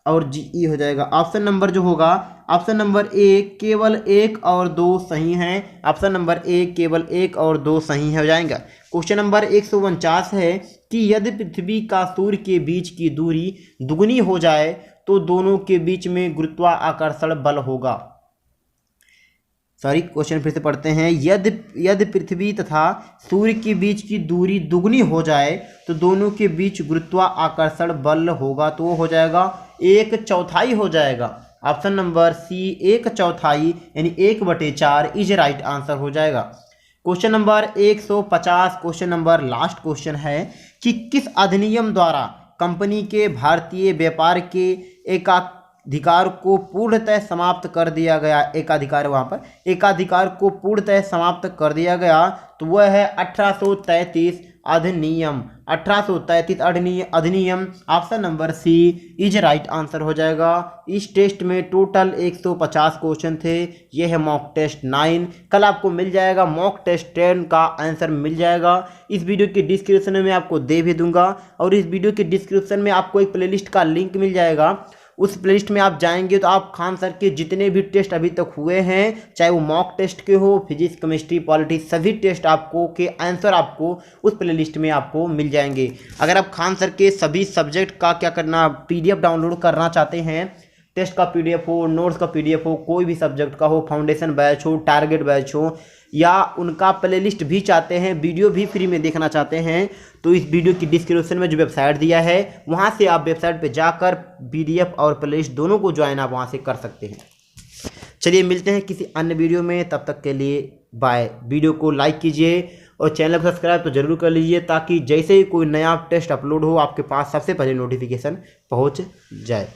[SPEAKER 1] और GE हो जाएगा। ऑप्शन नंबर जो होगा ऑप्शन नंबर ए केवल 1 और 2 सही हैं। ऑप्शन नंबर ए केवल 1 और 2 सही हो जाएगा। क्वेश्चन नंबर 149 है कि यदि पृथ्वी का सूर्य के बीच की दूरी दुगनी हो जाए तो दोनों के बीच में गुरुत्वाकर्षण बल होगा। क्वेश्चन फिर से पढ़ते हैं। यदि पृथ्वी तथा सूर्य के बीच की दूरी दुगनी हो जाए तो दोनों के बीच गुरुत्वाकर्षण बल होगा। तो वो हो जाएगा 1/4 हो जाएगा। ऑप्शन नंबर सी 1/4 यानी 1/4 इज राइट आंसर हो जाएगा। Question number 150 question number last question है कि किस अधिनियम द्वारा कंपनी के भारतीय व्यापार के एकाधिकार को पूर्णतः समाप्त कर दिया गया? एकाधिकार को पूर्णतः समाप्त कर दिया गया। तो वह है 1833 अधिनियम। 1833 अधिनियम। Option number C is right answer हो जाएगा। इस टेस्ट में टोटल 150 क्वेश्चन थे। ये है मॉक टेस्ट 9। कल आपको मिल जाएगा मॉक टेस्ट 10 का आंसर मिल जाएगा। इस वीडियो के डिस्क्रिप्शन में आपको दे भी दूंगा, और इस वीडियो के डिस्क्रिप्शन में आपको एक प्लेलिस्ट का लिंक मिल जाएगा। उस प्लेलिस्ट में आप जाएंगे तो आप खान सर के जितने भी टेस्ट अभी तक हुए हैं, चाहे वो मॉक टेस्ट के हो, फिजिक्स, केमिस्ट्री, पॉलिटिक्स, सभी टेस्ट आपको के आंसर आपको उस प्लेलिस्ट में आपको मिल जाएंगे। अगर आप खान सर के सभी सब्जेक्ट का क्या करना, PDF डाउनलोड करना चाहते हैं, टेस्ट का PDF हो, नोट्स का PDF हो, कोई भी सब्जेक्ट का हो, फाउंडेशन बैच हो, टारगेट बैच हो, या उनका प्लेलिस्ट भी चाहते हैं, वीडियो भी फ्री में देखना चाहते हैं, तो इस वीडियो की डिस्क्रिप्शन में जो वेबसाइट दिया है वहां से आप वेबसाइट पे जाकर PDF और प्लेलिस्ट दोनों को ज्वाइन आप वहां से कर सकते हैं। चलिए मिलते हैं किसी अन्य वीडियो में, तब तक के लिए बाय। वीडियो को लाइक कीजिए और चैनल को सब्सक्राइब तो जरूर कर लीजिए, ताकि जैसे ही कोई नया टेस्ट अपलोड हो आपके पास सबसे पहले नोटिफिकेशन पहुंच जाए।